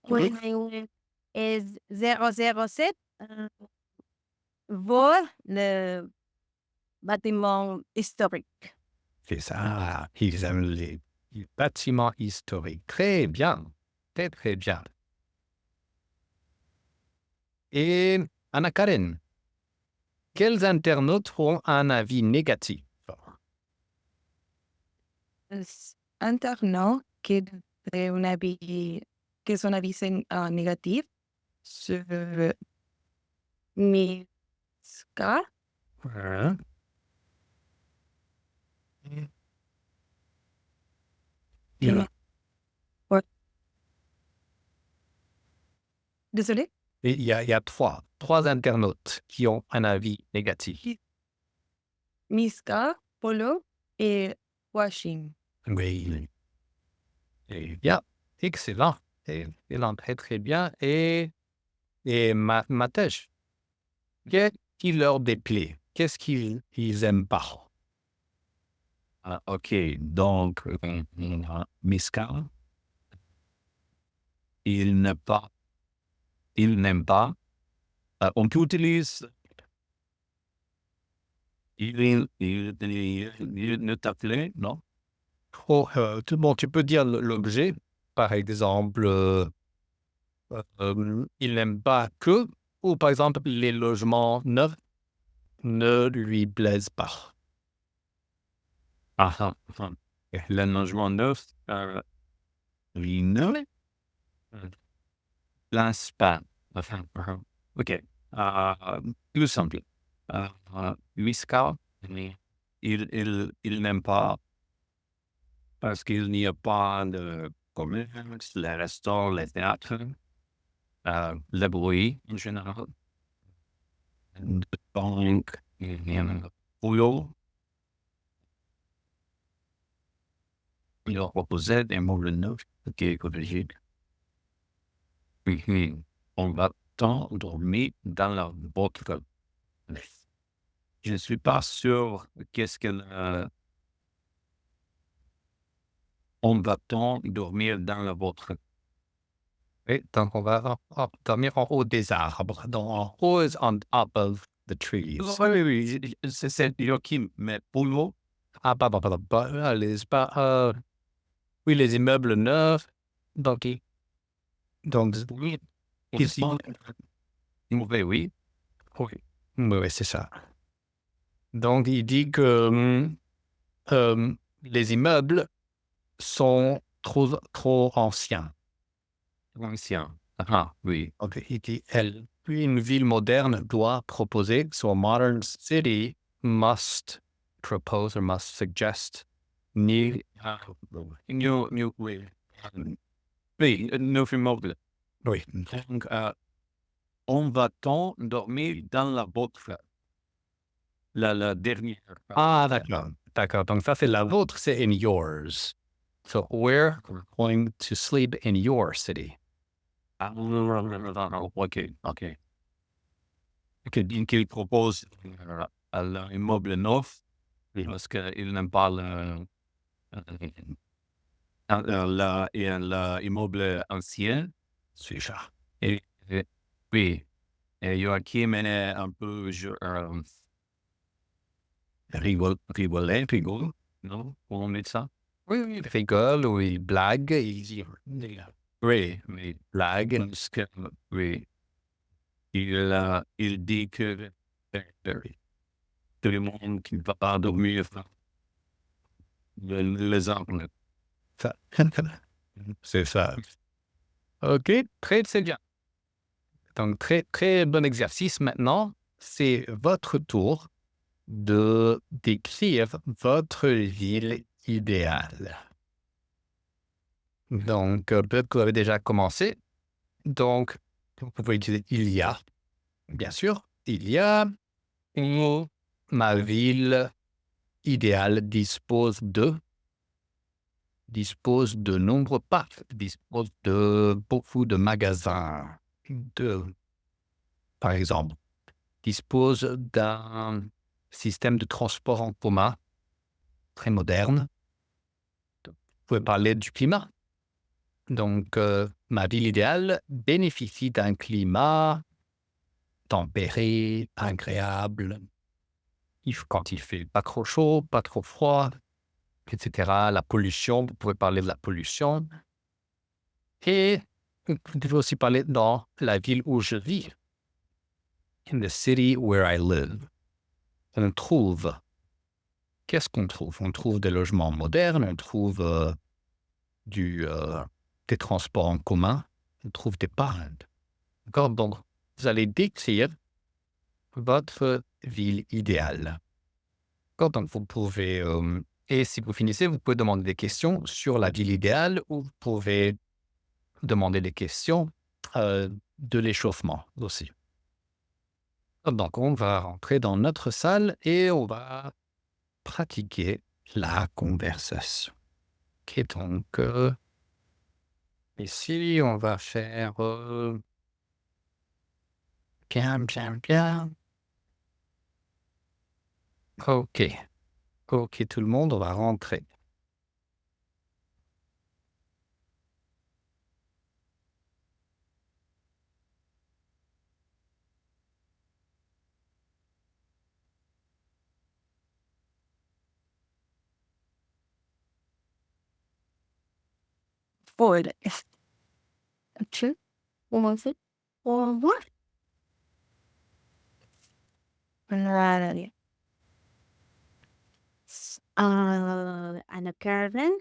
[SPEAKER 1] Oui.
[SPEAKER 4] et 007, veut le bâtiment historique.
[SPEAKER 1] C'est ça. Ils aiment les bâtiments historiques. Très bien. Très, très bien. Et Anna Karen, quels internautes ont un avis négatif?
[SPEAKER 4] Internaut qui donne un avis, que son avis c'est négatif sur mes cas.
[SPEAKER 1] Hein?
[SPEAKER 4] Désolé?
[SPEAKER 1] Et il y a trois internautes qui ont un avis négatif.
[SPEAKER 4] Miska, Polo et Washing.
[SPEAKER 1] Oui. Et bien, excellent. Excellent, très très bien. Et Matej, qu'est-ce qui leur déplaît? Qu'est-ce qu'ils aiment pas?
[SPEAKER 3] OK, donc, Miska, il n'aime pas. On utilise il ne t'appelait, non?
[SPEAKER 1] Oh, bon, tu peux dire l'objet, par exemple, il n'aime pas que, ou par exemple, les logements neufs ne lui plaisent pas.
[SPEAKER 3] Le logement neuf, lui ne place pas. OK, plus simple. Miska, il n'aime pas parce qu'il n'y a pas de commerce, les restaurants, les théâtres, le bruit en général, de banque, boulot. Il leur proposait des meubles neufs qui est écologique. Puis, on va tant dormir dans la vôtre. Je ne suis pas sûr qu'est-ce que on va tant dormir dans la vôtre.
[SPEAKER 1] Et donc, on va dormir en haut des arbres, en haut, on top of the trees.
[SPEAKER 3] Oui, c'est Joachim, mais boulot,
[SPEAKER 1] Pardon, oui, les immeubles neufs, donc,
[SPEAKER 3] oui,
[SPEAKER 1] ici,
[SPEAKER 3] mauvais, oui.
[SPEAKER 1] oui, c'est ça. Donc, il dit que les immeubles sont trop anciens.
[SPEAKER 3] Ancien. Oui.
[SPEAKER 1] Donc, il dit, une ville moderne doit proposer, so a modern city must propose or must suggest new.
[SPEAKER 3] Oui. Oui, neuf immeubles.
[SPEAKER 1] Oui.
[SPEAKER 3] Donc, on va tant dormir dans la vôtre. La dernière.
[SPEAKER 1] D'accord. Donc, ça, c'est la vôtre, c'est in yours. So, we're going to sleep in your city.
[SPEAKER 3] OK. Qu'il propose l'immeuble neuf, parce qu'il n'aime pas l'immeuble ancien.
[SPEAKER 1] C'est ça.
[SPEAKER 3] Et oui, et Joachim est un peu rigole, non? On dit ça?
[SPEAKER 1] Oui, il rigole ou il blague, il dit.
[SPEAKER 3] Oui, blague, parce que, oui, il dit que tout le monde qui ne va pas dormir les arbres.
[SPEAKER 1] Ça. C'est ça. OK, très bien. Donc, très, très bon exercice. Maintenant, c'est votre tour de décrire votre ville idéale. Donc, peut-être que vous avez déjà commencé. Donc, vous pouvez utiliser il y a. Bien sûr, il y a. Ma ville idéale dispose de nombreux parcs, dispose de beaucoup de magasins, par exemple, dispose d'un système de transport en commun très moderne. Vous pouvez parler du climat. Donc, ma ville idéale bénéficie d'un climat tempéré, agréable. Quand il fait pas trop chaud, pas trop froid, etc. La pollution, vous pouvez parler de la pollution. Et vous pouvez aussi parler dans la ville où je vis. In the city where I live. On trouve. Qu'est-ce qu'on trouve? On trouve des logements modernes, on trouve des transports en commun, on trouve des parcs. D'accord? Donc, vous allez décrire votre ville idéale. D'accord? Donc, vous pouvez... et si vous finissez, vous pouvez demander des questions sur la ville idéale ou vous pouvez demander des questions de l'échauffement aussi. Donc, on va rentrer dans notre salle et on va pratiquer la conversation. Ok, donc, ici, on va faire bien, bien, bien. Ok, ok, tout le monde, on va rentrer.
[SPEAKER 4] Ford. Tu commencer? Au revoir. Voilà.
[SPEAKER 2] Anna Karen.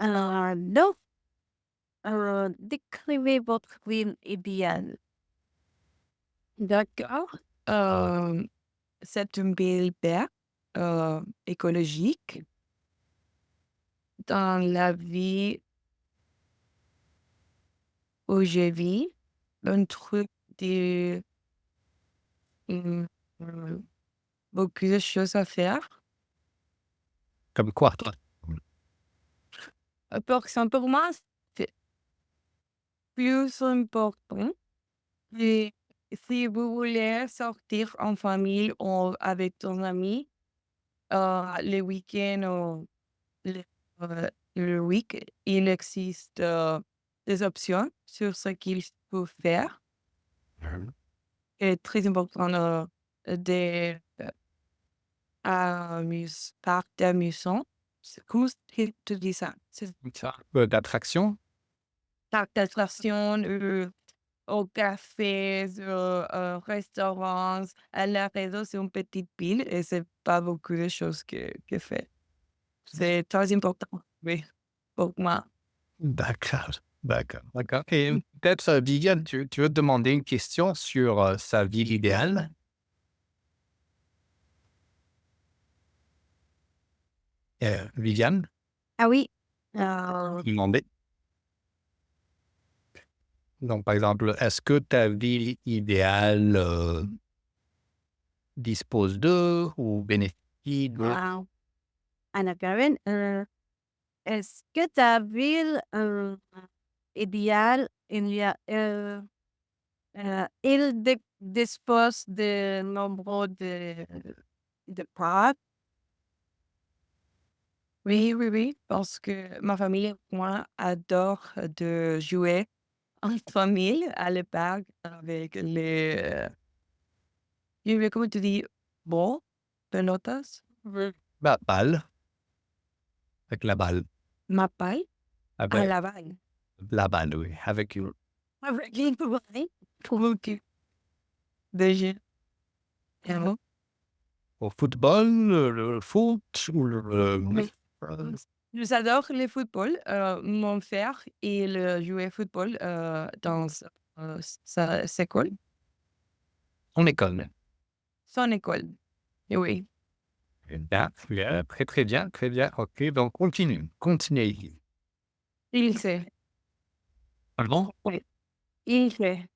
[SPEAKER 2] Non. Décrivez votre ville idéale.
[SPEAKER 4] D'accord. C'est une ville verte, écologique. Dans la vie où je vis, un truc de mmh, beaucoup de choses à faire.
[SPEAKER 1] Comme quoi, toi?
[SPEAKER 4] Pour moi, c'est plus important. Et si vous voulez sortir en famille ou avec ton ami, le week-end ou le week, il existe des options sur ce qu'il faut faire. C'est très important de parcs d'amusement. Comment tu dis ça? C'est
[SPEAKER 1] Ça, d'attraction?
[SPEAKER 4] parcs d'attraction, au café, restaurants. À la raison, c'est une petite ville et c'est pas beaucoup de choses que fait. C'est très important, oui, pour moi.
[SPEAKER 1] D'accord, d'accord, d'accord. Et peut-être, Viviane, tu veux te demander une question sur sa ville idéale? Viviane,
[SPEAKER 2] Ah oui.
[SPEAKER 1] demander. Donc, par exemple, est-ce que ta ville idéale dispose de ou bénéficie de...
[SPEAKER 2] Anna Karen, est-ce que ta ville idéale, il dispose de nombre de parcs?
[SPEAKER 4] Oui, oui, oui, parce que ma famille et moi adore de jouer en famille à le parc avec comment tu dis? Ball? Pelotas?
[SPEAKER 1] La balle, avec la balle.
[SPEAKER 4] Ma paille? À
[SPEAKER 1] Avec
[SPEAKER 4] Laval.
[SPEAKER 1] la balle, oui. Avec une...
[SPEAKER 4] Avec les poubelles. Comment tu déjà? Bravo.
[SPEAKER 1] Au football, le foot ou le...
[SPEAKER 4] Oui. J'adore le football. Mon frère, il jouait football dans sa école.
[SPEAKER 1] En école.
[SPEAKER 4] Son école. Et oui.
[SPEAKER 1] Bien, bien, très, très bien, très bien. Ok, donc continue, continue.
[SPEAKER 4] Il sait.
[SPEAKER 1] Pardon?
[SPEAKER 4] Oui. Il sait.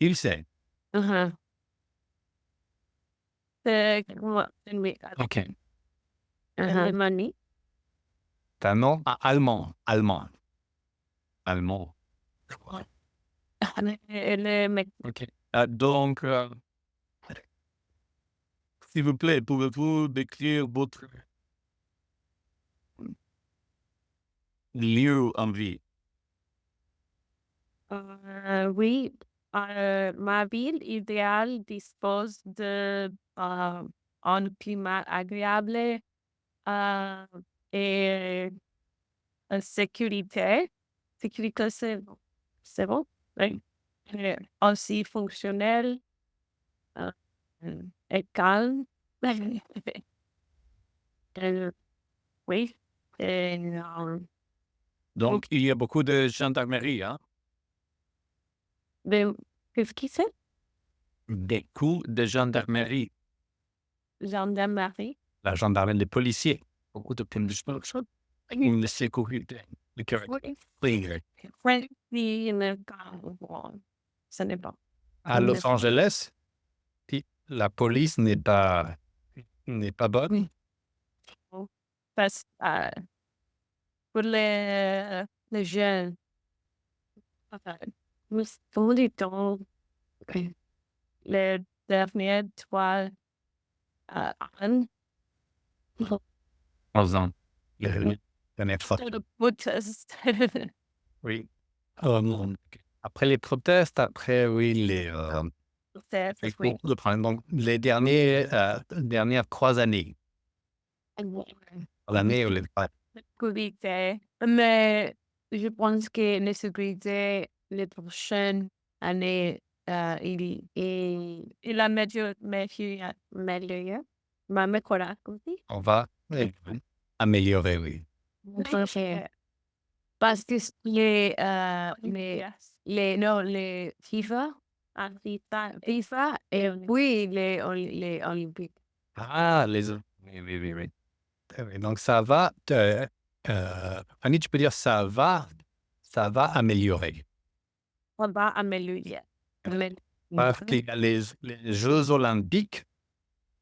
[SPEAKER 1] Il sait.
[SPEAKER 2] Uh-huh. Oui.
[SPEAKER 1] Ok.
[SPEAKER 2] Allemagne.
[SPEAKER 1] Allemand? Ah, allemand, allemand. Allemand.
[SPEAKER 2] Le Mexique.
[SPEAKER 1] Ok. Donc, s'il vous plaît, pouvez-vous décrire votre lieu en vie?
[SPEAKER 2] Oui, ma ville idéale dispose un climat agréable euh, et sécurité. Sécurité, c'est bon? Oui. Aussi fonctionnel euh, et calme. Oui. Et,
[SPEAKER 1] Donc, il y a beaucoup de gendarmerie, hein?
[SPEAKER 2] qu'est-ce qui c'est?
[SPEAKER 1] Des coups de gendarmerie.
[SPEAKER 2] Gendarmerie.
[SPEAKER 1] La gendarmerie, les policiers. Beaucoup de policiers.
[SPEAKER 3] Une sécurité. Le caractère. Clear.
[SPEAKER 4] Friendly in the bon, ça dépend.
[SPEAKER 1] À Los Angeles, la police n'est pas bonne.
[SPEAKER 4] Parce pour les jeunes, tout le temps, les dernières 3 ans,
[SPEAKER 3] Aux ans.
[SPEAKER 1] Dernière fois.
[SPEAKER 4] de protest.
[SPEAKER 1] Oui. Après les protestes, après, oui, les
[SPEAKER 4] Oui.
[SPEAKER 1] cours de printemps. Donc, les dernières 3 années. L'année où les
[SPEAKER 4] Sécurité. Mais je pense que la sécurité, les prochaines années, il a amélioré, aussi.
[SPEAKER 1] on va améliorer, oui.
[SPEAKER 4] Parce que les FIFA, et oui, les Olympiques.
[SPEAKER 1] Ah, oui. Oui, donc ça va, Fanny, tu peux dire ça va améliorer.
[SPEAKER 4] On va améliorer.
[SPEAKER 1] Parce qu'il y a les Jeux olympiques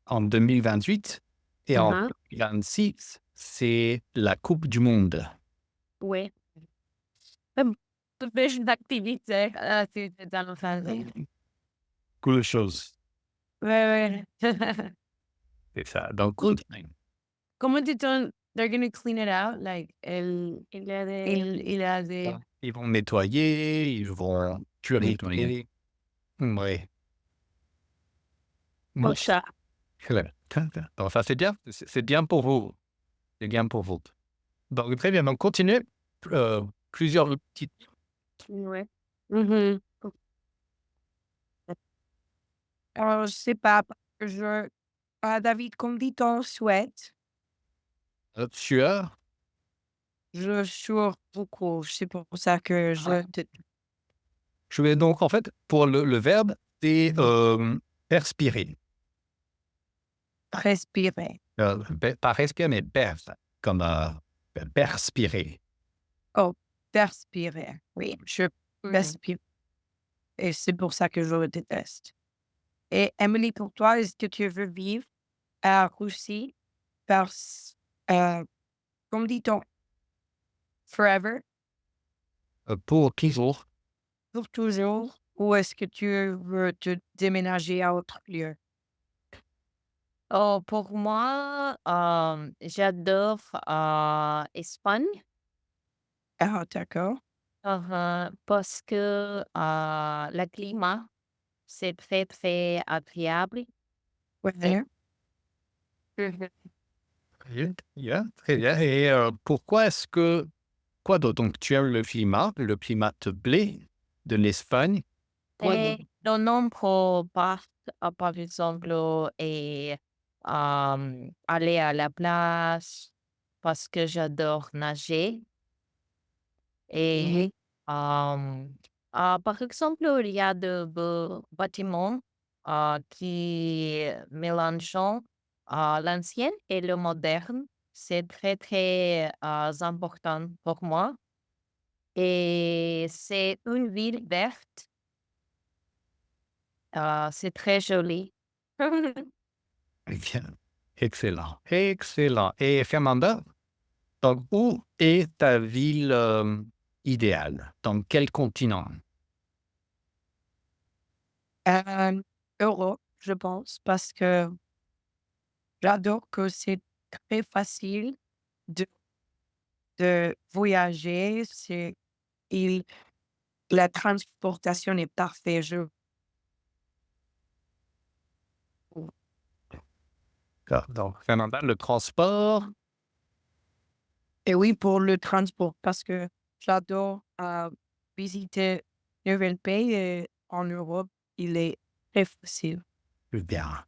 [SPEAKER 1] en 2028 et en 2026, c'est la Coupe du monde.
[SPEAKER 4] Oui. Toutes les activités, c'est dans le famille.
[SPEAKER 1] Cool chose.
[SPEAKER 4] Ouais.
[SPEAKER 1] C'est ça. Donc, cool.
[SPEAKER 4] Comment dit-on, they're gonna clean it out? Like, il a des...
[SPEAKER 1] Ils vont nettoyer, ils vont purifier. Oui.
[SPEAKER 4] Au chat.
[SPEAKER 1] Donc, ça, c'est bien. C'est bien pour vous. C'est bien pour vous. Donc, très bien. Donc, continuez. Plusieurs petites.
[SPEAKER 4] Ouais. Alors, je sais pas, David, comme dit-on souhaite,
[SPEAKER 1] Sueur.
[SPEAKER 4] je sueur beaucoup. C'est pour ça que
[SPEAKER 1] Je vais donc, en fait, pour le verbe, c'est perspirer.
[SPEAKER 4] respirer.
[SPEAKER 1] Pas respirer, mais comme perspirer.
[SPEAKER 4] Oh, perspirer. Oui, je respire. Et c'est pour ça que je le déteste. Et Emily, pour toi, est-ce que tu veux vivre à Russie comme dit-on, forever,
[SPEAKER 1] Pour toujours.
[SPEAKER 4] pour toujours, ou est-ce que tu veux te déménager à autre lieu?
[SPEAKER 2] Oh, pour moi, j'adore Espagne
[SPEAKER 4] Ah, d'accord.
[SPEAKER 2] parce que le climat, c'est très, très agréable.
[SPEAKER 4] Ouais.
[SPEAKER 1] Très bien. Et pourquoi est-ce que... Quoi d'autre? Donc, tu aimes le climat te plaît de l'Espagne.
[SPEAKER 2] Et le nombre par exemple, et aller à la plage parce que j'adore nager. Et par exemple, il y a de beaux bâtiments qui mélangent l'ancien et le moderne. C'est très, très important pour moi. Et c'est une ville verte. C'est très joli.
[SPEAKER 1] Bien. Excellent. Et Fernanda, donc, où est ta ville idéale? Dans quel continent?
[SPEAKER 4] Europe, je pense, parce que j'adore que c'est très facile de voyager. Il La transportation est parfaite.
[SPEAKER 1] Donc, Fernanda, le transport.
[SPEAKER 4] Et oui, pour le transport, parce que j'adore visiter de nouveaux pays et en Europe, il est très facile.
[SPEAKER 1] Bien.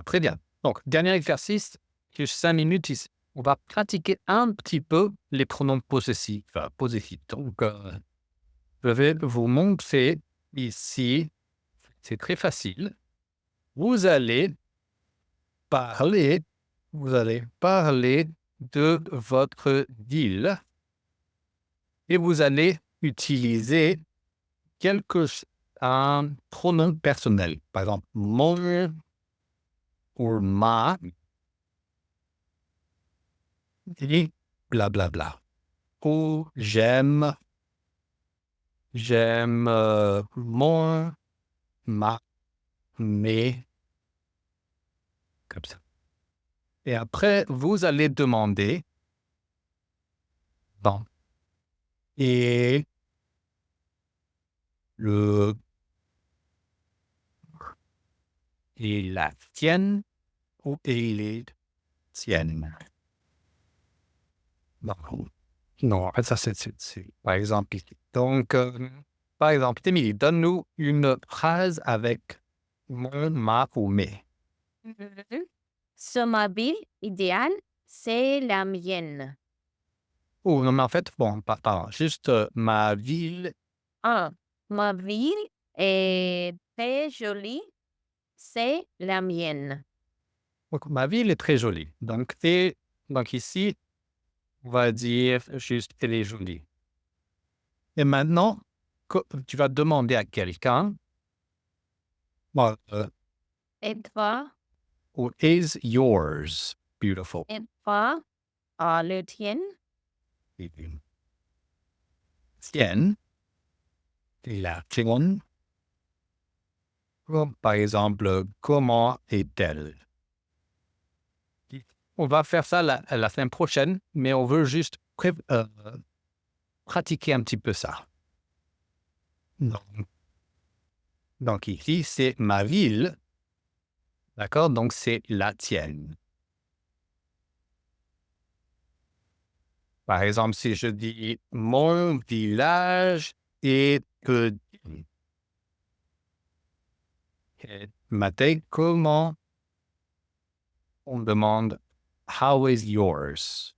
[SPEAKER 1] Très bien. Donc, dernier exercice, juste 5 minutes ici. On va pratiquer un petit peu les pronoms possessifs. Donc, je vais vous montrer ici. C'est très facile. Vous allez parler de votre ville et vous allez utiliser un pronom personnel. Par exemple, mon ou ma et blablabla. Ou j'aime mon, ma, mes, comme ça. Et après, vous allez demander, bon, et le, et la tienne, ou et les tiennes. Non, en fait, ça, c'est par exemple, ici. Donc, par exemple, Émilie, donne-nous une phrase avec mon, ma ou mes.
[SPEAKER 2] Sur ma ville idéale, c'est la mienne.
[SPEAKER 1] Oh, non, mais en fait, bon, pardon, juste ma ville.
[SPEAKER 2] Ah, ma ville est très jolie, c'est la mienne.
[SPEAKER 1] Donc, ma ville est très jolie. Donc, donc ici, on va dire juste elle est jolie. Et maintenant, tu vas demander à quelqu'un, bon,
[SPEAKER 2] Et toi,
[SPEAKER 1] is yours beautiful?
[SPEAKER 2] le tien,
[SPEAKER 1] Tienne, la tienne. Par exemple, comment est-elle? On va faire ça la semaine prochaine, mais on veut juste pratiquer un petit peu ça. Donc ici, c'est ma ville. D'accord? Donc, c'est la tienne. Par exemple, si je dis mon village est petit. Mathé, comment on demande how is yours?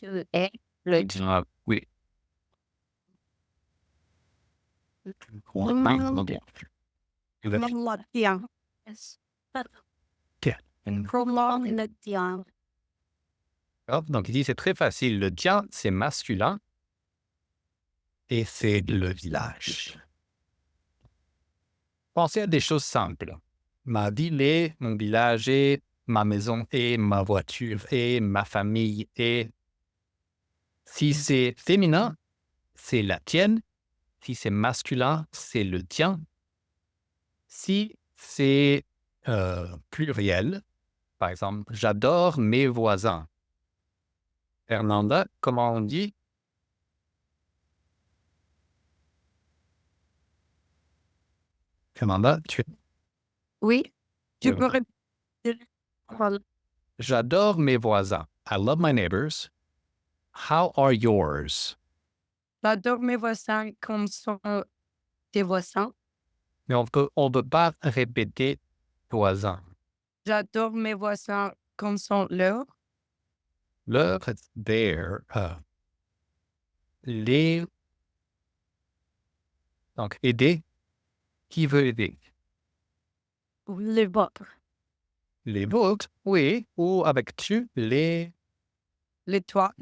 [SPEAKER 2] tu es le tien.
[SPEAKER 1] Oui.
[SPEAKER 4] Le tien. Le tien.
[SPEAKER 1] Donc, il dit c'est très facile. Le tien, c'est masculin et c'est le village. Pensez à des choses simples. Ma ville est, mon village est, ma maison est, ma voiture est, ma famille est. Si c'est féminin, c'est la tienne. Si c'est masculin, c'est le tien. Si c'est pluriel, par exemple, j'adore mes voisins. Fernanda, comment on dit? Fernanda,
[SPEAKER 4] Oui, tu peux répéter.
[SPEAKER 1] J'adore mes voisins. I love my neighbors. How are yours?
[SPEAKER 4] J'adore mes voisins comme sont tes voisins.
[SPEAKER 1] Mais on peut pas répéter voisins.
[SPEAKER 4] J'adore mes voisins comme sont leurs.
[SPEAKER 1] Leur, their. Les. Donc, aider. Qui veut aider?
[SPEAKER 4] Les vôtres.
[SPEAKER 1] Les vôtres, oui. Ou avec tu, les
[SPEAKER 4] Toi.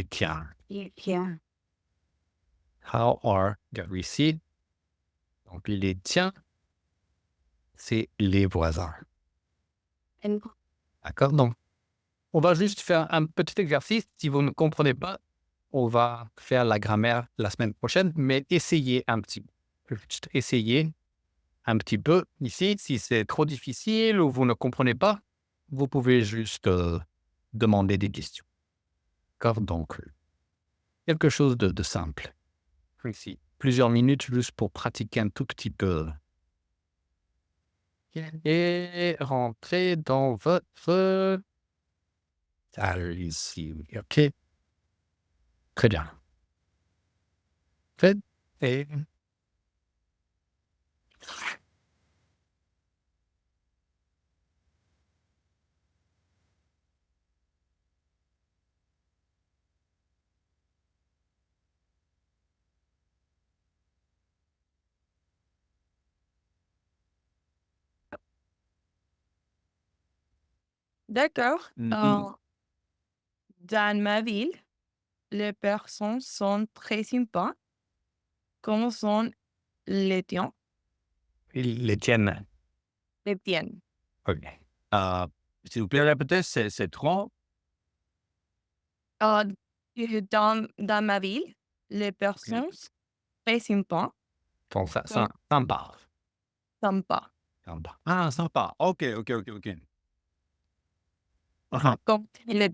[SPEAKER 1] tiens.
[SPEAKER 4] Les tiens.
[SPEAKER 1] How are ici? Donc, les tiens, c'est les voisins. D'accord? Donc, on va juste faire un petit exercice. Si vous ne comprenez pas, on va faire la grammaire la semaine prochaine, mais essayez un petit peu. Juste essayez un petit peu ici. Si c'est trop difficile ou vous ne comprenez pas, vous pouvez juste demander des questions. D'accord? Donc, quelque chose de simple. Ici, plusieurs minutes juste pour pratiquer un tout petit peu. Et rentrez dans votre salle ici. OK? Très bien. Faites et
[SPEAKER 4] D'accord.
[SPEAKER 3] Mhm.
[SPEAKER 4] Dans ma ville, les personnes sont très sympas. Comment sont les tiens?
[SPEAKER 1] Les tiennes.
[SPEAKER 4] Les tiennes.
[SPEAKER 1] OK.
[SPEAKER 3] S'il vous plaît, répétez, c'est trop.
[SPEAKER 4] Euh, dans ma ville, les personnes sont très sympas.
[SPEAKER 1] Bon, ça sympa.
[SPEAKER 4] Sympas.
[SPEAKER 1] Sympa.
[SPEAKER 3] Ah, sympa. OK. Ah,
[SPEAKER 4] Comme les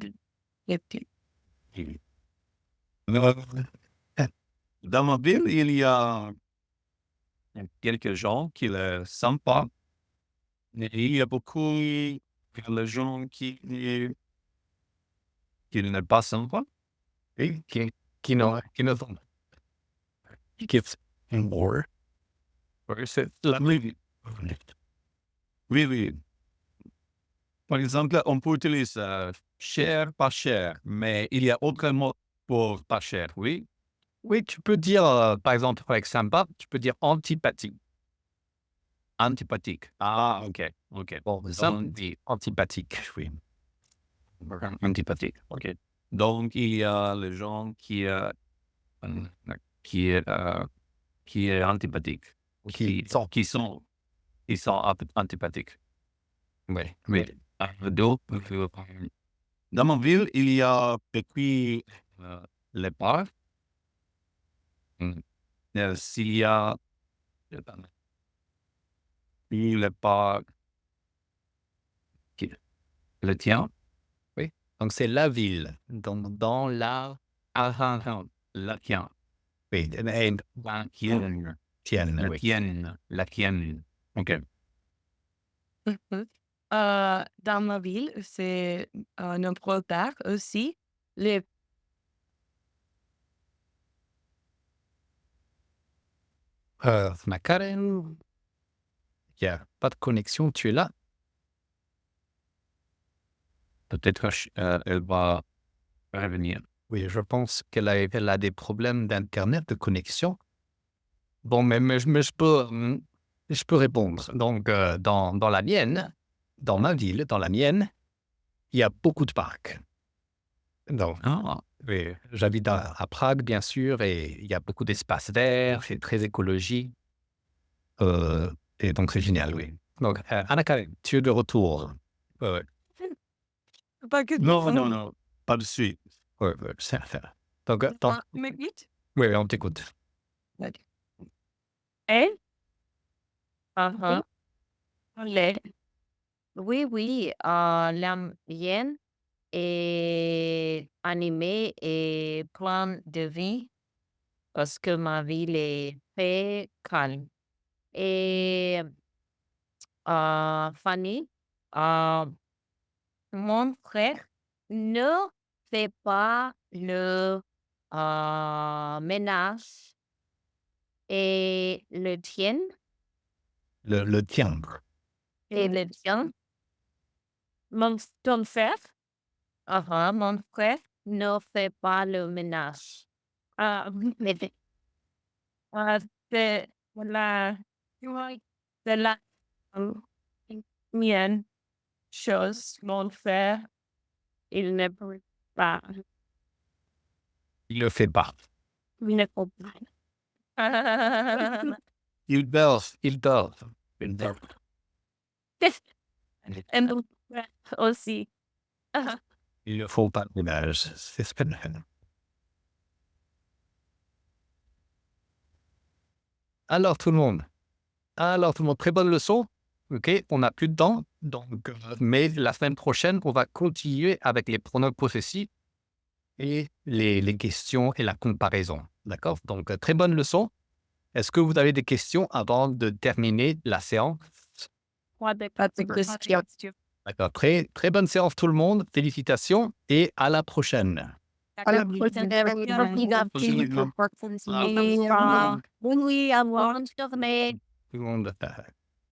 [SPEAKER 4] tiens.
[SPEAKER 3] euh, Dans ma ville, il y a quelques gens qui sont sympas. Et il y a beaucoup de gens qui ne sont pas sympas.
[SPEAKER 1] Et qui ne sont qui more.
[SPEAKER 3] Oui, c'est la ville. Oui. Par exemple, on peut utiliser cher, pas cher, mais il y a autre mot pour pas cher, oui.
[SPEAKER 1] Oui, tu peux dire, par exemple, avec sympa, tu peux dire antipathique.
[SPEAKER 3] Antipathique. Ah, OK.
[SPEAKER 1] Bon, ça, dit antipathique, oui.
[SPEAKER 3] Antipathique. OK. Donc, il y a les gens qui est antipathique.
[SPEAKER 1] Qui sont.
[SPEAKER 3] Qui sont antipathiques.
[SPEAKER 1] Oui.
[SPEAKER 3] Donc, dans ma ville, il y a depuis les parcs. S'il y a le parc, le tien,
[SPEAKER 1] Oui. Donc, c'est la ville. Donc, dans la
[SPEAKER 3] la tien,
[SPEAKER 1] oui, et
[SPEAKER 3] la tienne,
[SPEAKER 1] tienne,
[SPEAKER 3] la
[SPEAKER 1] oui.
[SPEAKER 3] tienne, la tienne. OK.
[SPEAKER 4] Mhm. Dans ma ville, c'est notre part aussi. Les
[SPEAKER 1] Ma Karen, il n'y a pas de connexion, tu es là?
[SPEAKER 3] Peut-être elle va revenir.
[SPEAKER 1] Oui, je pense elle a des problèmes d'internet, de connexion. Bon, mais je peux répondre. Donc, dans la mienne, dans ma ville, dans la mienne, il y a beaucoup de parcs. Donc,
[SPEAKER 3] Ah,
[SPEAKER 1] oui, j'habite à Prague, bien sûr, et il y a beaucoup d'espaces verts, c'est très écologique. Et donc, c'est génial, oui. Donc, Anna-Karen, tu es de retour. Ouais,
[SPEAKER 4] pas que
[SPEAKER 3] non, pas de suite.
[SPEAKER 1] ouais, c'est ça. Donc,
[SPEAKER 4] Mais vite.
[SPEAKER 1] oui, on t'écoute.
[SPEAKER 4] Et
[SPEAKER 2] Uh-huh.
[SPEAKER 4] les
[SPEAKER 2] Oui, la mienne est animée et plein de vie parce que ma ville est très calme. Et Fanny, euh, mon frère ne fait pas le ménage et le tien
[SPEAKER 1] Le tien.
[SPEAKER 2] et le tien. Ton frère, mon frère ne fait pas le ménage. Mais c'est la, c'est la mienne chose, mon frère, il ne peut pas,
[SPEAKER 1] Il le fait pas.
[SPEAKER 2] il ne peut pas.
[SPEAKER 3] Il dort.
[SPEAKER 1] Il dort.
[SPEAKER 2] Et mon frère aussi.
[SPEAKER 1] Il ne faut pas le ménage. C'est ce que Alors, tout le monde. Très bonne leçon. OK, on n'a plus de temps. Donc, mais la semaine prochaine, on va continuer avec les pronoms possessifs et les questions et la comparaison. D'accord? Donc, très bonne leçon. Est-ce que vous avez des questions avant de terminer la séance?
[SPEAKER 4] pas de questions.
[SPEAKER 1] D'accord. Très bonne séance, tout le monde. Félicitations et à la prochaine.
[SPEAKER 4] À la
[SPEAKER 2] prochaine.
[SPEAKER 3] Prochaine.
[SPEAKER 2] Oui, avant de
[SPEAKER 1] Tout le monde.